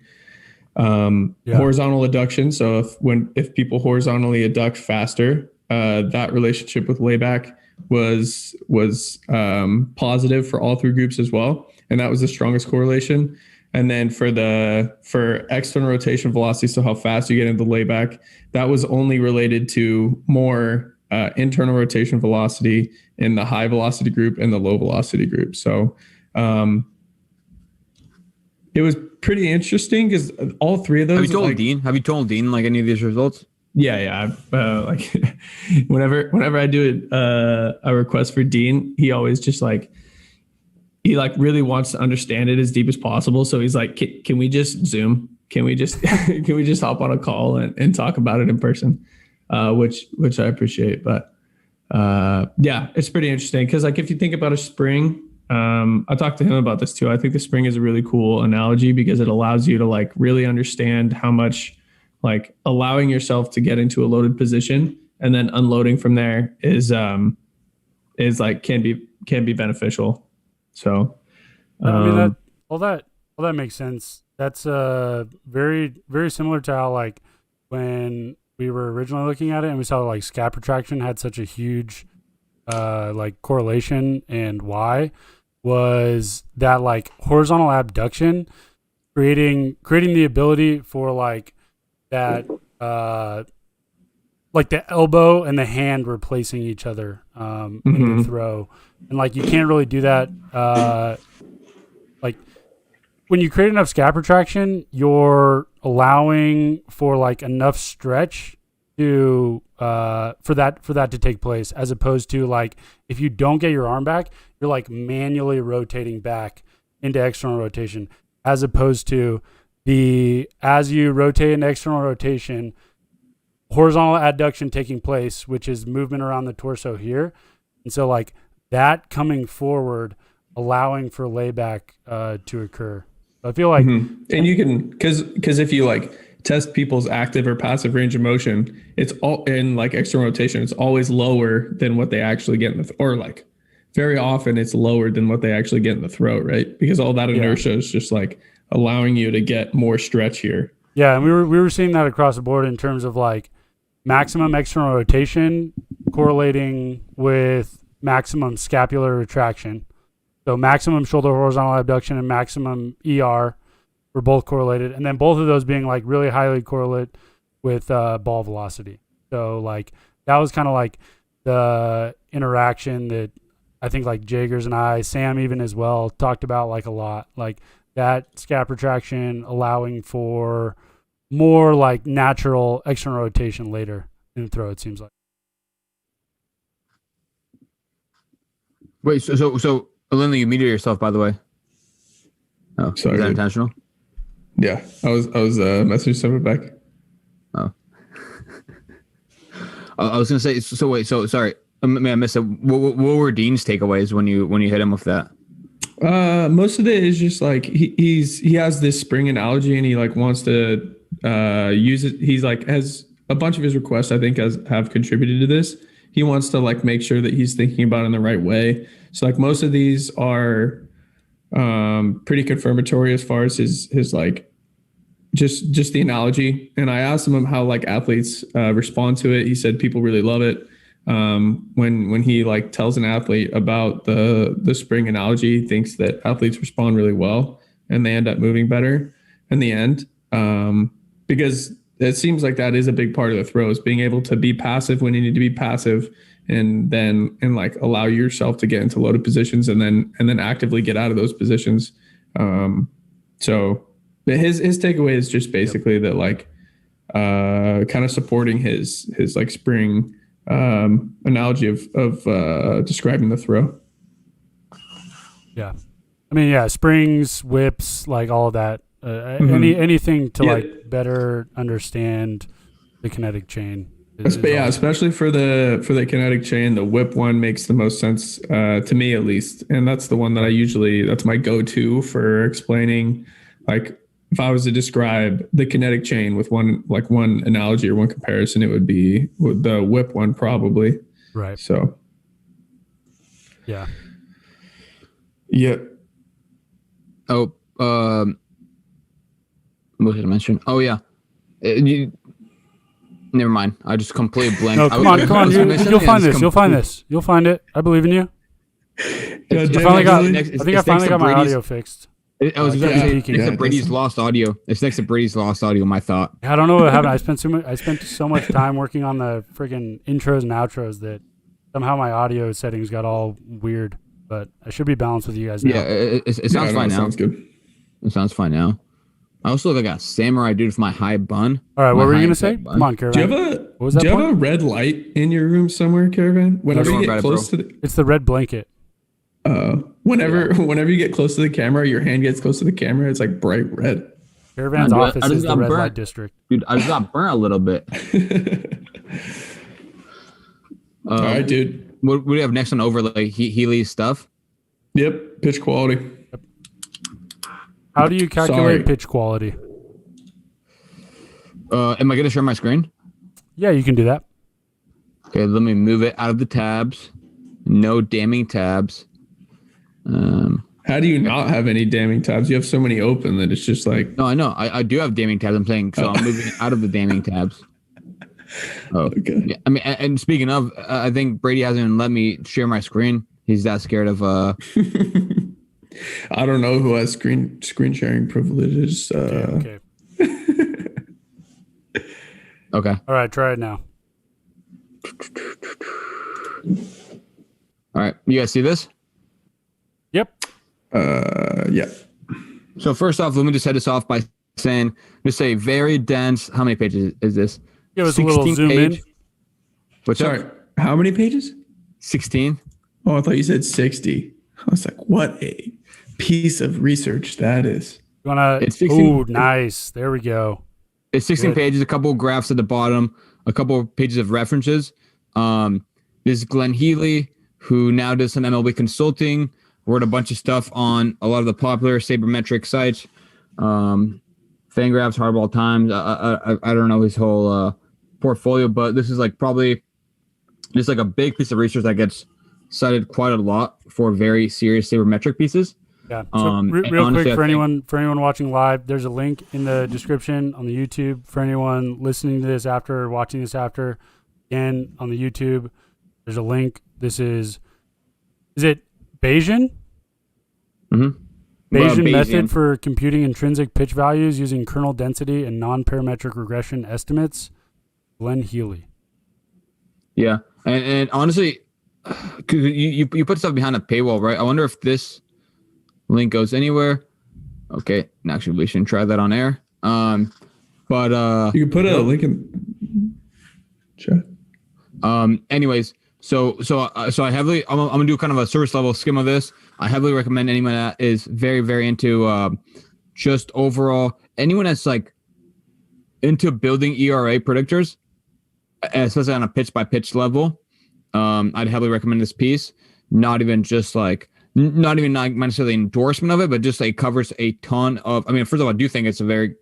Horizontal adduction. So if people horizontally adduct faster, that relationship with layback was positive for all three groups as well, and that was the strongest correlation. And then for external rotation velocity, so how fast you get into layback, that was only related to more internal rotation velocity in the high velocity group and the low velocity group. So it was pretty interesting because all three of those. Have you told Dean like any of these results? Yeah. Like whenever I do a request for Dean, he always just like. He like really wants to understand it as deep as possible. So he's like, can we just Zoom? Can we just hop on a call and talk about it in person? Which I appreciate. But yeah, it's pretty interesting. Cause like, if you think about a spring, I talked to him about this too. I think the spring is a really cool analogy because it allows you to like really understand how much like allowing yourself to get into a loaded position and then unloading from there is like, can be beneficial. So, I mean, all that makes sense. That's very, very similar to how like when we were originally looking at it and we saw like scap retraction had such a huge like correlation, and why was that like horizontal abduction creating the ability for like that like the elbow and the hand replacing each other in the throw. And like you can't really do that like when you create enough scap retraction, you're allowing for like enough stretch to for that to take place, as opposed to like if you don't get your arm back, you're like manually rotating back into external rotation, as opposed to as you rotate into external rotation, horizontal adduction taking place, which is movement around the torso here. And so like that coming forward, allowing for layback to occur. I feel like, and you can, because if you like test people's active or passive range of motion, it's all in like external rotation. It's always lower than what they actually get in or like very often it's lower than what they actually get in the throat, right? Because all that inertia is just like allowing you to get more stretch here. Yeah, and we were seeing that across the board in terms of like maximum external rotation correlating with maximum scapular retraction. So maximum shoulder horizontal abduction and maximum ER were both correlated, and then both of those being like really highly correlate with ball velocity. So like that was kind of like the interaction that I think like Jagers and Sam even as well talked about like a lot, like that scap retraction allowing for more like natural external rotation later in the throw, it seems like. Wait, so Lindley, you muted yourself, by the way. Oh, sorry. Is that intentional? Yeah, I was messaging someone back. Oh, I was gonna say. So wait. So sorry. I missed it. What were Dean's takeaways when you hit him with that? Most of it is just like he has this spring analogy and he like wants to use it. He's like has a bunch of his requests, I think, have contributed to this. He wants to like make sure that he's thinking about it in the right way. So like most of these are pretty confirmatory as far as his like just the analogy. And I asked him how like athletes respond to it. He said people really love it. when he like tells an athlete about the spring analogy, he thinks that athletes respond really well and they end up moving better in the end. Because it seems like that is a big part of the throws, being able to be passive when you need to be passive, and like allow yourself to get into loaded positions and then actively get out of those positions. So his takeaway is just basically that like kind of supporting his like spring analogy of describing the throw. Yeah. I mean, yeah, springs, whips, like all of that. Anything to like better understand the kinetic chain. Especially for the kinetic chain, the whip one makes the most sense to me, at least, and that's the one that that's my go-to for explaining. Like, if I was to describe the kinetic chain with one analogy or one comparison, it would be with the whip one, probably. Right. So. Yeah. Yep. Oh, what did I mention? Oh yeah, never mind. I just completely blanked. No, come on. You'll find this. You'll find it. I believe in you. I finally got my audio fixed. It's next to Brady's lost audio. It's next to Brady's lost audio. My thought. I don't know what happened. I spent so much time working on the freaking intros and outros that somehow my audio settings got all weird. But I should be balanced with you guys now. Yeah, it sounds fine now. Sounds good. It sounds fine now. I also look like a samurai dude with my high bun. All right, what were you gonna say? Come on, Caravan. Do you have a red light in your room somewhere, Caravan? Whenever you get close to it's the red blanket. Whenever you get close to the camera, your hand gets close to the camera, it's like bright red. Caravan's office is the red light district. Dude, I just got burnt a little bit. All right, dude. What do we have next on overlay? Healy's stuff? Yep, pitch quality. How do you calculate pitch quality? Am I going to share my screen? Yeah, you can do that. Okay, let me move it out of the tabs. No damning tabs. How do you not have any damning tabs? You have so many open that it's just like... No, I know. I do have damning tabs. I'm saying, so I'm moving it out of the damning tabs. Oh, okay. Yeah, I mean, and speaking of, I think Brady hasn't even let me share my screen. He's that scared of... I don't know who has screen sharing privileges. Okay. Okay. All right, try it now. All right, you guys see this? Yep. Yeah. So first off, let me just head this off by saying, just say very dense. How many pages is this? Give us a little zoom in. Sorry, how many pages? 16. Oh, I thought you said 60. I was like, what a piece of research that is. You wanna? Oh, nice. There we go. It's 16 pages, a couple of graphs at the bottom, a couple of pages of references. This is Glenn Healy, who now does some MLB consulting, wrote a bunch of stuff on a lot of the popular sabermetric sites, Fangraphs, Hardball Times. I don't know his whole portfolio, but this is like probably just like a big piece of research that gets cited quite a lot for very serious sabermetric pieces. Yeah. So real honestly, quick, for anyone watching live, there's a link in the description on the YouTube. For anyone listening to this after, or watching this after, again on the YouTube, there's a link. This is it Bayesian? Mm-hmm. Bayesian method for computing intrinsic pitch values using kernel density and non-parametric regression estimates. Glenn Healy. Yeah, and honestly, you put stuff behind a paywall, right? I wonder if this link goes anywhere. Okay, actually, we shouldn't try that on air. But you can put a link in chat. Anyways, so I heavily, I'm gonna do kind of a service level skim of this. I heavily recommend anyone that is very, very into just overall, anyone that's like into building ERA predictors, especially on a pitch by pitch level. I'd heavily recommend this piece. Not even necessarily endorsement of it, but just like covers a ton of, I mean, first of all, I do think it's a very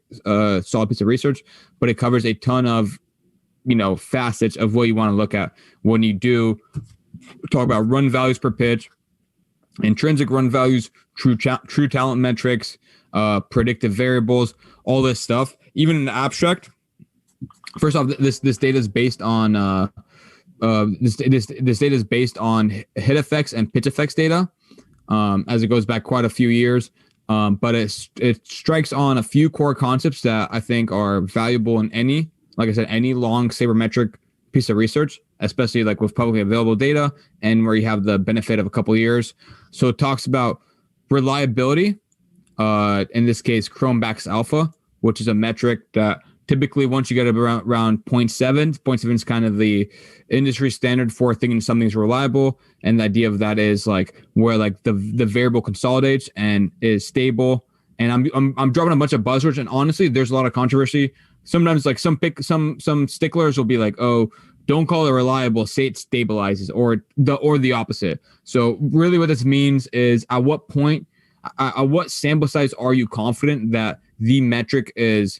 solid piece of research, but it covers a ton of, facets of what you want to look at when you do talk about run values per pitch, intrinsic run values, true talent metrics, predictive variables, all this stuff. Even in the abstract, first off, this data is based on this data is based on hit effects and pitch effects data, as it goes back quite a few years. But it strikes on a few core concepts that I think are valuable in any long sabermetric piece of research, especially like with publicly available data and where you have the benefit of a couple of years. So it talks about reliability, in this case, Chromeback's alpha, which is a metric that typically once you get around 0.7 is kind of the industry standard for thinking something's reliable. And the idea of that is like where like the variable consolidates and is stable. And I'm dropping a bunch of buzzwords, and honestly, there's a lot of controversy. Sometimes like some sticklers will be like, oh, don't call it reliable, say it stabilizes, or the opposite. So really what this means is at what point, at what sample size are you confident that the metric is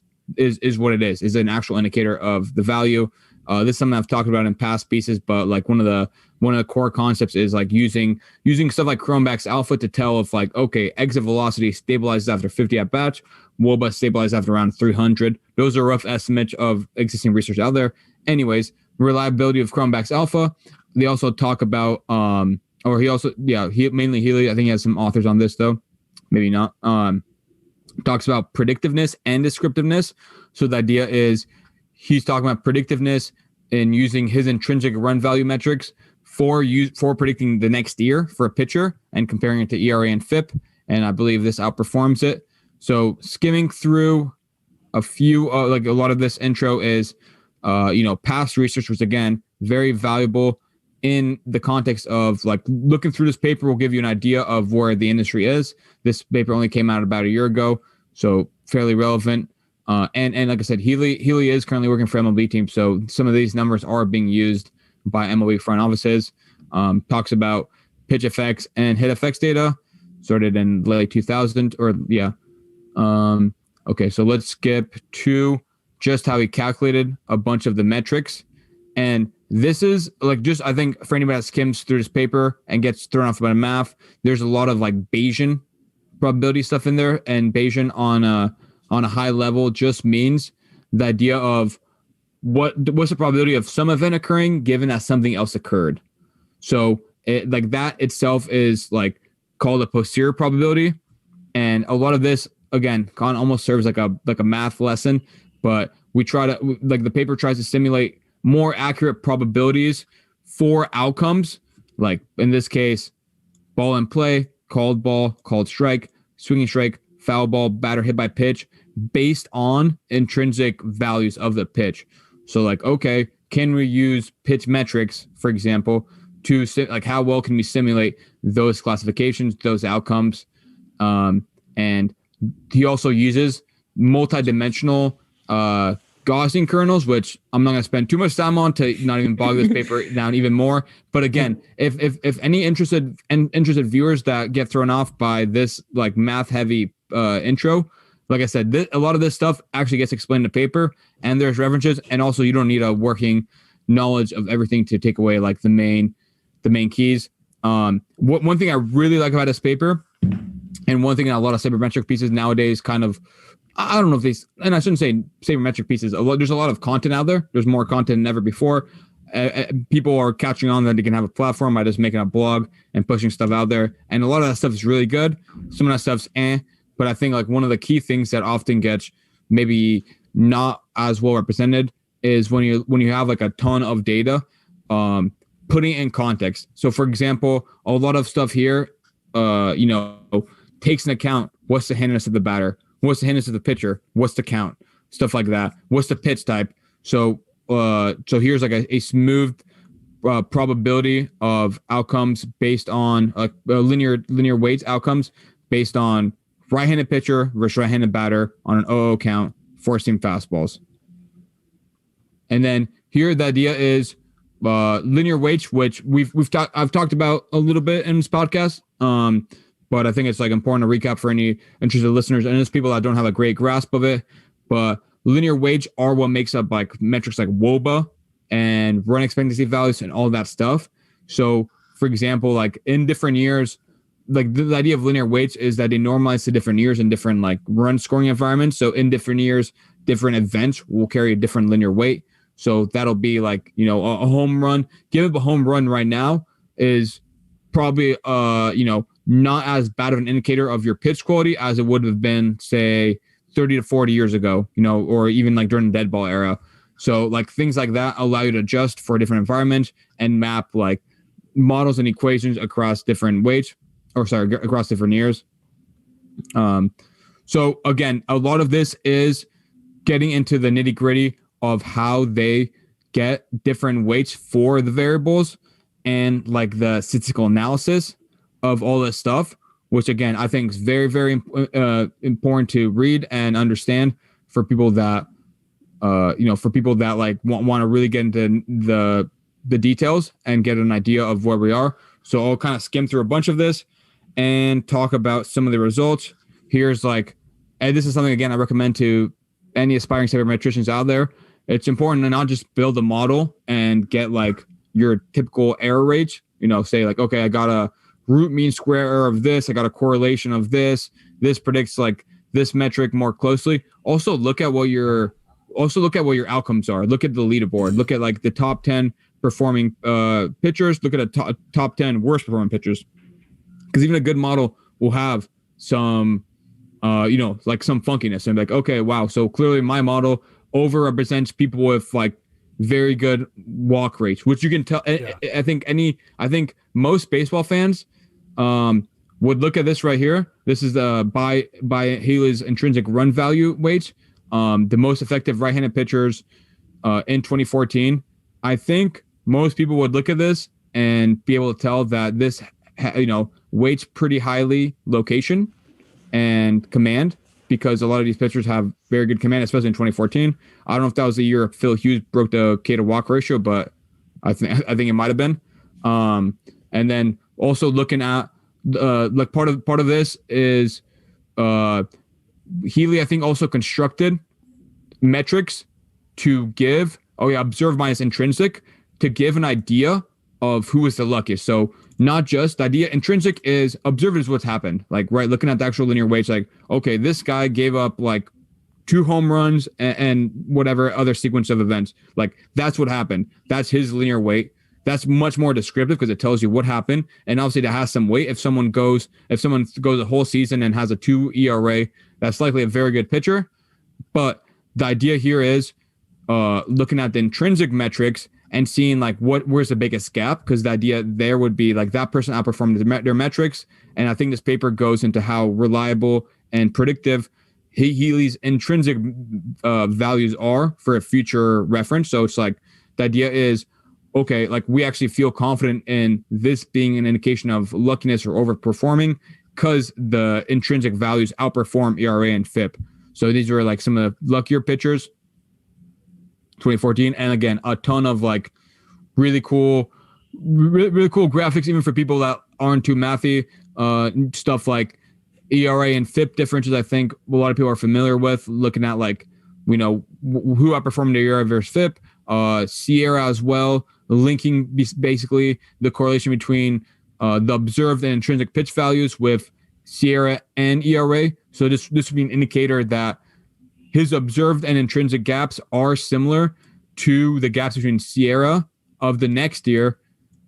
what it is an actual indicator of the value. This is something I've talked about in past pieces, but like one of the core concepts is like using stuff like Chromeback's alpha to tell if like, okay, exit velocity stabilizes after 50 at batch, WOBA stabilizes after around 300. Those are rough estimates of existing research out there. Anyways, reliability of Chromeback's alpha. They also talk about mainly Healy. I think he has some authors on this though, maybe not. Talks about predictiveness and descriptiveness. So the idea is he's talking about predictiveness and using his intrinsic run value metrics for predicting the next year for a pitcher and comparing it to ERA and FIP. And I believe this outperforms it. So skimming through a few, like a lot of this intro is, past research was again very valuable in the context of like looking through this paper will give you an idea of where the industry is. This paper only came out about a year ago, so fairly relevant. And like I said, Healy is currently working for MLB teams, so some of these numbers are being used by MLB front offices. Talks about pitch effects and hit effects data, started in late 2000 Okay, so let's skip to just how he calculated a bunch of the metrics. And this is like just, I think for anybody that skims through this paper and gets thrown off by math, there's a lot of like Bayesian probability stuff in there. And Bayesian on a high level just means the idea of what's the probability of some event occurring given that something else occurred. So like that itself is like called a posterior probability. And a lot of this, again, almost serves like a math lesson, but we try to, like the paper tries to simulate more accurate probabilities for outcomes. Like in this case, ball in play, called ball, called strike, swinging strike, foul ball, batter hit by pitch, based on intrinsic values of the pitch. So like, okay, can we use pitch metrics, for example, to like how well can we simulate those classifications, those outcomes? And he also uses multidimensional Gaussian kernels, which I'm not going to spend too much time on to not even bog this paper down even more. But again, if any interested viewers that get thrown off by this like math heavy intro, like I said, a lot of this stuff actually gets explained in the paper, and there's references, and also you don't need a working knowledge of everything to take away like the main keys. One thing I really like about this paper, and one thing in a lot of sabermetric pieces nowadays kind of, I don't know if these, and I shouldn't say sabermetric pieces, there's a lot of content out there. There's more content than ever before. People are catching on that they can have a platform by just making a blog and pushing stuff out there. And a lot of that stuff is really good. Some of that stuff's but I think like one of the key things that often gets maybe not as well represented is when you have like a ton of data, putting it in context. So for example, a lot of stuff here, takes into account what's the handiness of the batter, what's the handiness of the pitcher, what's the count, stuff like that. What's the pitch type? So here's like a smooth probability of outcomes based on linear weights outcomes based on right-handed pitcher versus right-handed batter on an 0-0 count, four-seam fastballs. And then here the idea is linear weights, which I've talked about a little bit in this podcast. But I think it's like important to recap for any interested listeners and there's people that don't have a great grasp of it. But linear weights are what makes up like metrics like WOBA and run expectancy values and all that stuff. So for example, like in different years, like the idea of linear weights is that they normalize to different years in different like run scoring environments. So in different years, different events will carry a different linear weight. So that'll be like, you know, a home run. Giving up a home run right now is probably, you know, not as bad of an indicator of your pitch quality as it would have been, say, 30 to 40 years ago, you know, or even like during the dead ball era. So like things like that allow you to adjust for a different environment and map like models and equations across different weights, across different years. So again, a lot of this is getting into the nitty gritty of how they get different weights for the variables and like the statistical analysis of all this stuff, which again, I think is very, very important to read and understand for people that, you know, for people that like want to really get into the details and get an idea of where we are. So I'll kind of skim through a bunch of this and talk about some of the results. Here's like, and this is something, again, I recommend to any aspiring sabermetricians out there. It's important to not just build a model and get like your typical error rates, you know, say like, okay, I got a root mean square error of this. I got a correlation of this. This predicts like this metric more closely. Also look at what your outcomes are. Look at the leaderboard. Look at like the top 10 performing pitchers. Look at a top 10 worst performing pitchers. Because even a good model will have some, you know, like some funkiness and like, okay, wow. So clearly my model overrepresents people with like very good walk rates, which you can tell. Yeah. I think most baseball fans would look at this right here. This is by Haley's intrinsic run value weight. The most effective right-handed pitchers in 2014. I think most people would look at this and be able to tell that this, you know, weights pretty highly location and command, because a lot of these pitchers have very good command, especially in 2014. I don't know if that was the year Phil Hughes broke the K to walk ratio, but I think it might have been. And then also looking at like part of this is Healy, I think, also constructed metrics to give observed minus intrinsic to give an idea of who is the luckiest. So not just the idea. Intrinsic is observed is what's happened. Like, right, looking at the actual linear weights, like, okay, this guy gave up like 2 home runs and whatever other sequence of events. Like, that's what happened. That's his linear weight. That's much more descriptive because it tells you what happened. And obviously that has some weight. If someone goes a whole season and has a 2 ERA, that's likely a very good pitcher. But the idea here is looking at the intrinsic metrics and seeing like where's the biggest gap, because the idea there would be like that person outperformed their metrics. And I think this paper goes into how reliable and predictive Healy's intrinsic values are for a future reference. So it's like the idea is, okay, like we actually feel confident in this being an indication of luckiness or overperforming because the intrinsic values outperform ERA and FIP. So these were like some of the luckier pitchers, 2014. And again, a ton of like really cool graphics, even for people that aren't too mathy, stuff like ERA and FIP differences. I think a lot of people are familiar with looking at like, you know, who outperformed the ERA versus FIP, Sierra as well, linking basically the correlation between the observed and intrinsic pitch values with Sierra and ERA. So this would be an indicator that his observed and intrinsic gaps are similar to the gaps between Sierra of the next year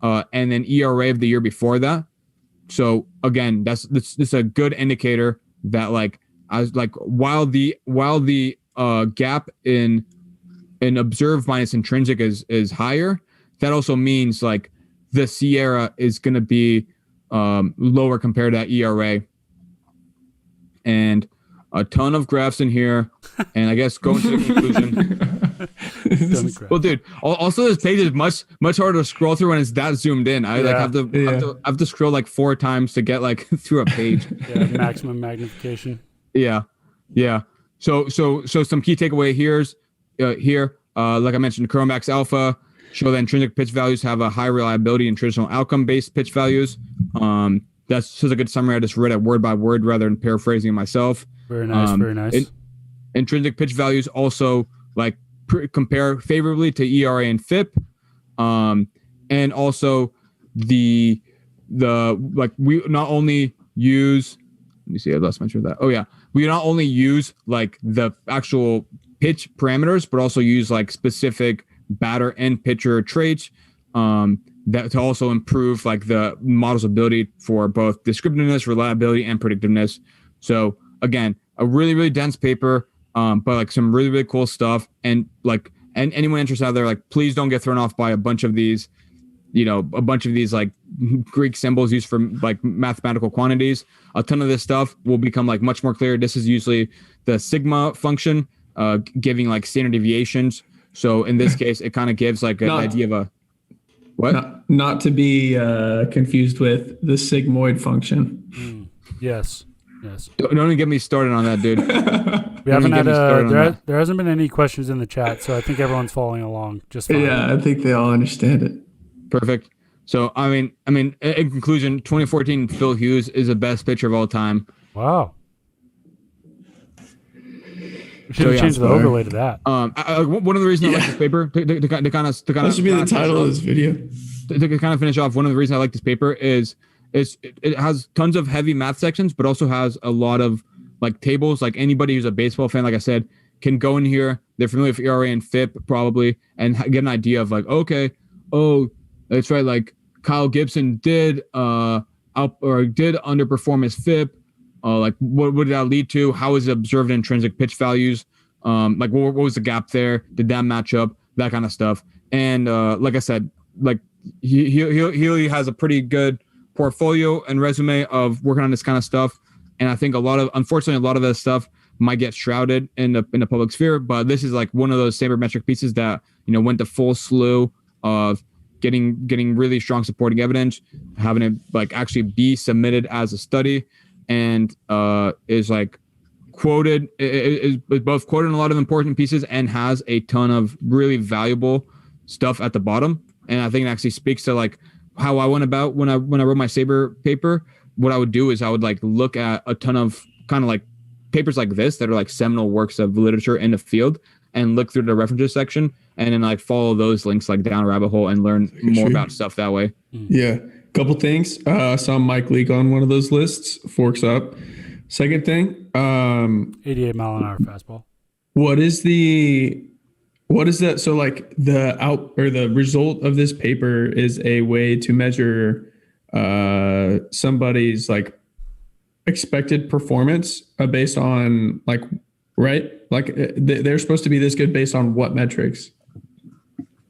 and then ERA of the year before that. So again, this is a good indicator that like while the gap in observed minus intrinsic is higher, that also means like the Sierra is going to be lower compared to that ERA. And a ton of graphs in here, and I guess going to the conclusion. Well, dude, also this page is much harder to scroll through when it's that zoomed in. I have to scroll like 4 times to get like through a page. Yeah, maximum magnification. Yeah. So some key takeaway here, like I mentioned, Chromax Alpha show that intrinsic pitch values have a high reliability in traditional outcome-based pitch values. That's just a good summary. I just read it word by word rather than paraphrasing it myself. Very nice, very nice. Intrinsic pitch values also like compare favorably to ERA and FIP, and also the like we not only use. Let me see. I lost mention of that. Oh yeah, we not only use like the actual pitch parameters, but also use like specific batter and pitcher traits, that to also improve like the model's ability for both descriptiveness, reliability, and predictiveness. So again, a really, really dense paper, but like some really, really cool stuff. And like, and anyone interested out there, like, please don't get thrown off by a bunch of these like Greek symbols used for like mathematical quantities. A ton of this stuff will become like much more clear. This is usually the sigma function, giving like standard deviations. So in this case, it kind of gives like an idea of a what? Not to be confused with the sigmoid function. Yes. Don't even get me started on that, dude. We haven't had there hasn't been any questions in the chat, so I think everyone's following along just fine. Yeah, I think they all understand it. Perfect. So I mean, in conclusion, 2014 Phil Hughes is the best pitcher of all time. Wow. We should have changed the overlay to that. One of the reasons I like this paper to kind of that should be the title of this video. To kind of finish off, one of the reasons I like this paper is it has tons of heavy math sections, but also has a lot of like tables. Like anybody who's a baseball fan, like I said, can go in here. They're familiar with ERA and FIP probably, and get an idea of like, okay, that's right. Like Kyle Gibson did underperform his FIP. Like what did that lead to? How is it observed intrinsic pitch values? Like what was the gap there? Did that match up? That kind of stuff. And like I said, like he has a pretty good portfolio and resume of working on this kind of stuff. And I think unfortunately, a lot of this stuff might get shrouded in the public sphere. But this is like one of those sabermetric pieces that, you know, went the full slew of getting really strong supporting evidence, having it like actually be submitted as a study, and is like quoted, is both quoted in a lot of important pieces and has a ton of really valuable stuff at the bottom. And I think it actually speaks to like how I went about when I wrote my Saber paper. What I would do is I would like look at a ton of kind of like papers like this that are like seminal works of literature in the field and look through the references section and then like follow those links like down a rabbit hole and learn more about stuff that way. Yeah. Couple things. I saw Mike Leake on one of those lists, forks up. Second thing, 88 mile an hour fastball. What is that? So like the result of this paper is a way to measure somebody's like expected performance based on like, right? Like they're supposed to be this good based on what metrics?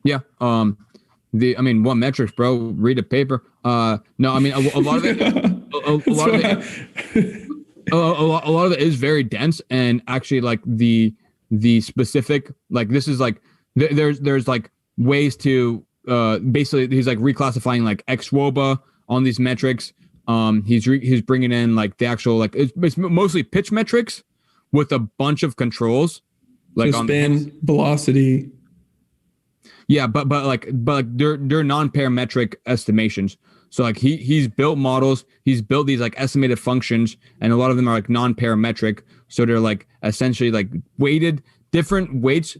Yeah. What metrics, bro? Read a paper. No, I mean a lot of it. A lot of it is very dense, and actually, like the specific, like this is like there's like ways to basically he's like reclassifying like xWOBA on these metrics. He's bringing in like the actual like it's mostly pitch metrics with a bunch of controls, like so spin, velocity. Yeah, but they're non-parametric estimations. So like he's built models, he's built these like estimated functions, and a lot of them are like non-parametric. So they're like essentially like weighted different weights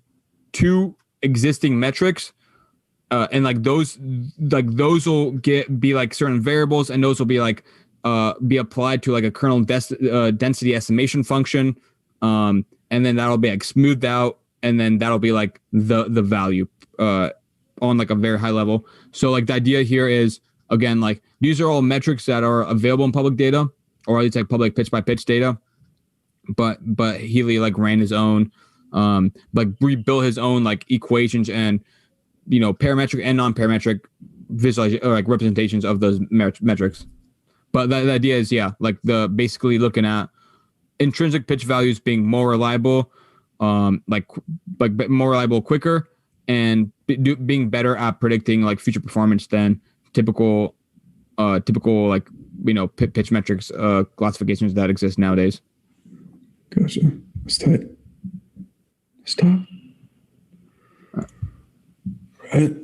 to existing metrics, and like those will be like certain variables, and those will be like be applied to like a kernel density estimation function, and then that'll be like smoothed out, and then that'll be like the value on like a very high level. So like the idea here is, again, like these are all metrics that are available in public data, or at least like public pitch by pitch data. But Healy like ran his own, like rebuilt his own like equations and, you know, parametric and non-parametric visualization or like representations of those metrics. But the idea is, yeah, like basically looking at intrinsic pitch values being more reliable, like more reliable quicker, and being better at predicting like future performance than typical like, you know, pitch metrics classifications that exist nowadays. Gotcha. That's tight. Stop. Right.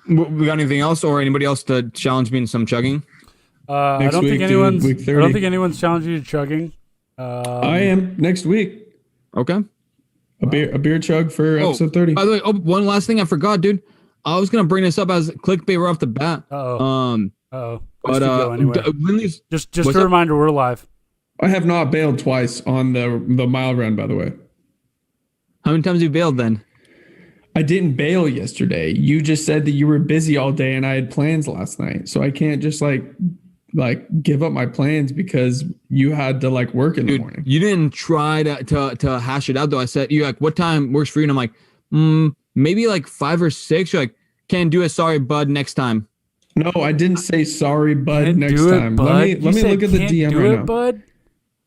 We got anything else, or anybody else to challenge me in some chugging? I don't think anyone's challenged you to chugging. I am next week. Okay. A beer chug for episode 30. By the way, one last thing I forgot, dude. I was gonna bring this up as clickbait right off the bat. But anyway. Just a reminder, we're live. I have not bailed twice on the mile run, by the way. How many times have you bailed then? I didn't bail yesterday. You just said that you were busy all day and I had plans last night. So I can't just like give up my plans because you had to like work in the morning. You didn't try to hash it out though. I said, you like, what time works for you? And I'm like, maybe like 5 or 6. You're like, can't do it. Sorry, bud. Next time. No, I didn't say sorry, bud. Can't Next do it, time. bud. Let me look at the Can't DM do right it, now. Bud.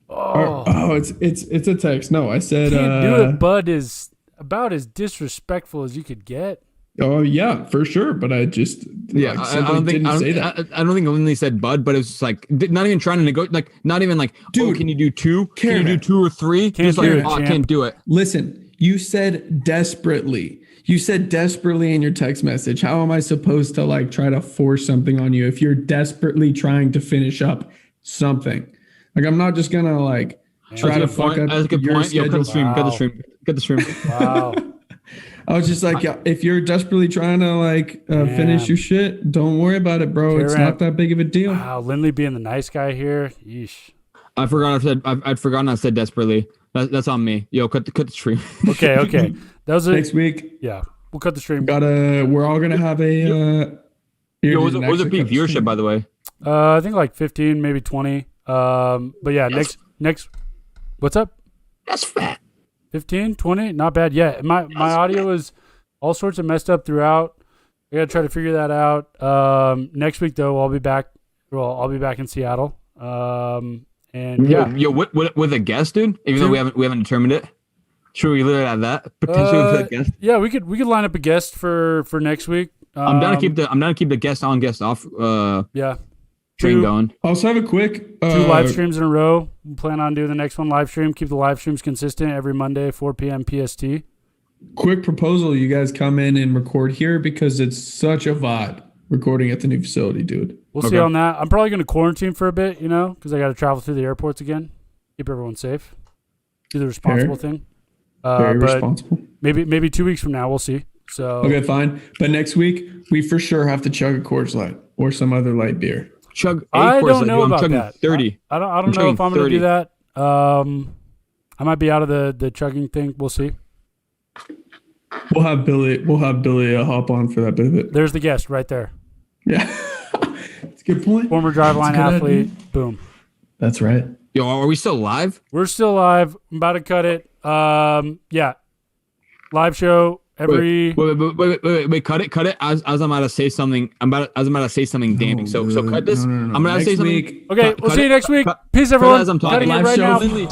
Oh, it's a text. No, I said Can't do it, Bud is about as disrespectful as you could get. Oh yeah, for sure. But I just Yeah, like, I don't think didn't say that. I don't think Lindley said bud, but it was just like not even trying to negotiate. Like not even like, Dude, can you do 2? Caravan. Can you do 2 or 3? Can't Just do like, it, I champ. can't do it. Listen, you said desperately. You said desperately in your text message. How am I supposed to like try to force something on you if you're desperately trying to finish up something? Like I'm not just gonna like try to fuck up That's a good your point. Yo, cut schedule. the stream. Cut the stream. Wow. I was just like, yeah, if you're desperately trying to like finish your shit, don't worry about it, bro. It's Caravan. not that big of a deal. Wow, Lindley being the nice guy here. Yeesh. I forgot. I'd forgotten. I said desperately. That's on me. Yo, cut the stream. Okay. That was Next week, Yeah, we'll cut the stream. we're all gonna have a. Yo, what was the peak viewership, by the way? I think like 15, maybe 20. But yeah, next. What's up? That's fat. 15, 20, not bad. Yeah, my audio is all sorts of messed up throughout. I gotta try to figure that out. Next week though, I'll be back. Well, I'll be back in Seattle. And yeah, Yo, with a guest, dude. Even though we haven't determined it, should we literally have that potentially with a guest? Yeah, we could line up a guest for next week. I'm down to keep the guest on, guest off. Yeah. Train going. Also have a quick 2 live streams in a row. We plan on doing the next one live stream. Keep the live streams consistent every Monday, 4 p.m. PST. quick proposal. You guys come in and record here because it's such a vibe recording at the new facility, dude. We'll see on that. I'm probably going to quarantine for a bit, because I got to travel through the airports again. Keep everyone safe. Do the responsible thing. Very but responsible. Maybe 2 weeks from now, we'll see. So Okay, fine. But next week, we for sure have to chug a Coors Light or some other light beer. Chug. I don't know about chugging that. 30. I don't know if I'm going to do that. I might be out of the chugging thing. We'll see. We'll have Billy hop on for that bit of it. There's the guest right there. Yeah. It's a good point. Former Driveline That's a good athlete. idea. Boom. That's right. Yo, are we still live? We're still live. I'm about to cut it. Yeah. Live show every. Wait, cut it. As I'm about to say something, damning. So cut this. No. I'm gonna Next say something. week. Okay, we'll see you next week. Peace, Cut everyone. as I'm Cutting talking. it Live right show. now. Lindley.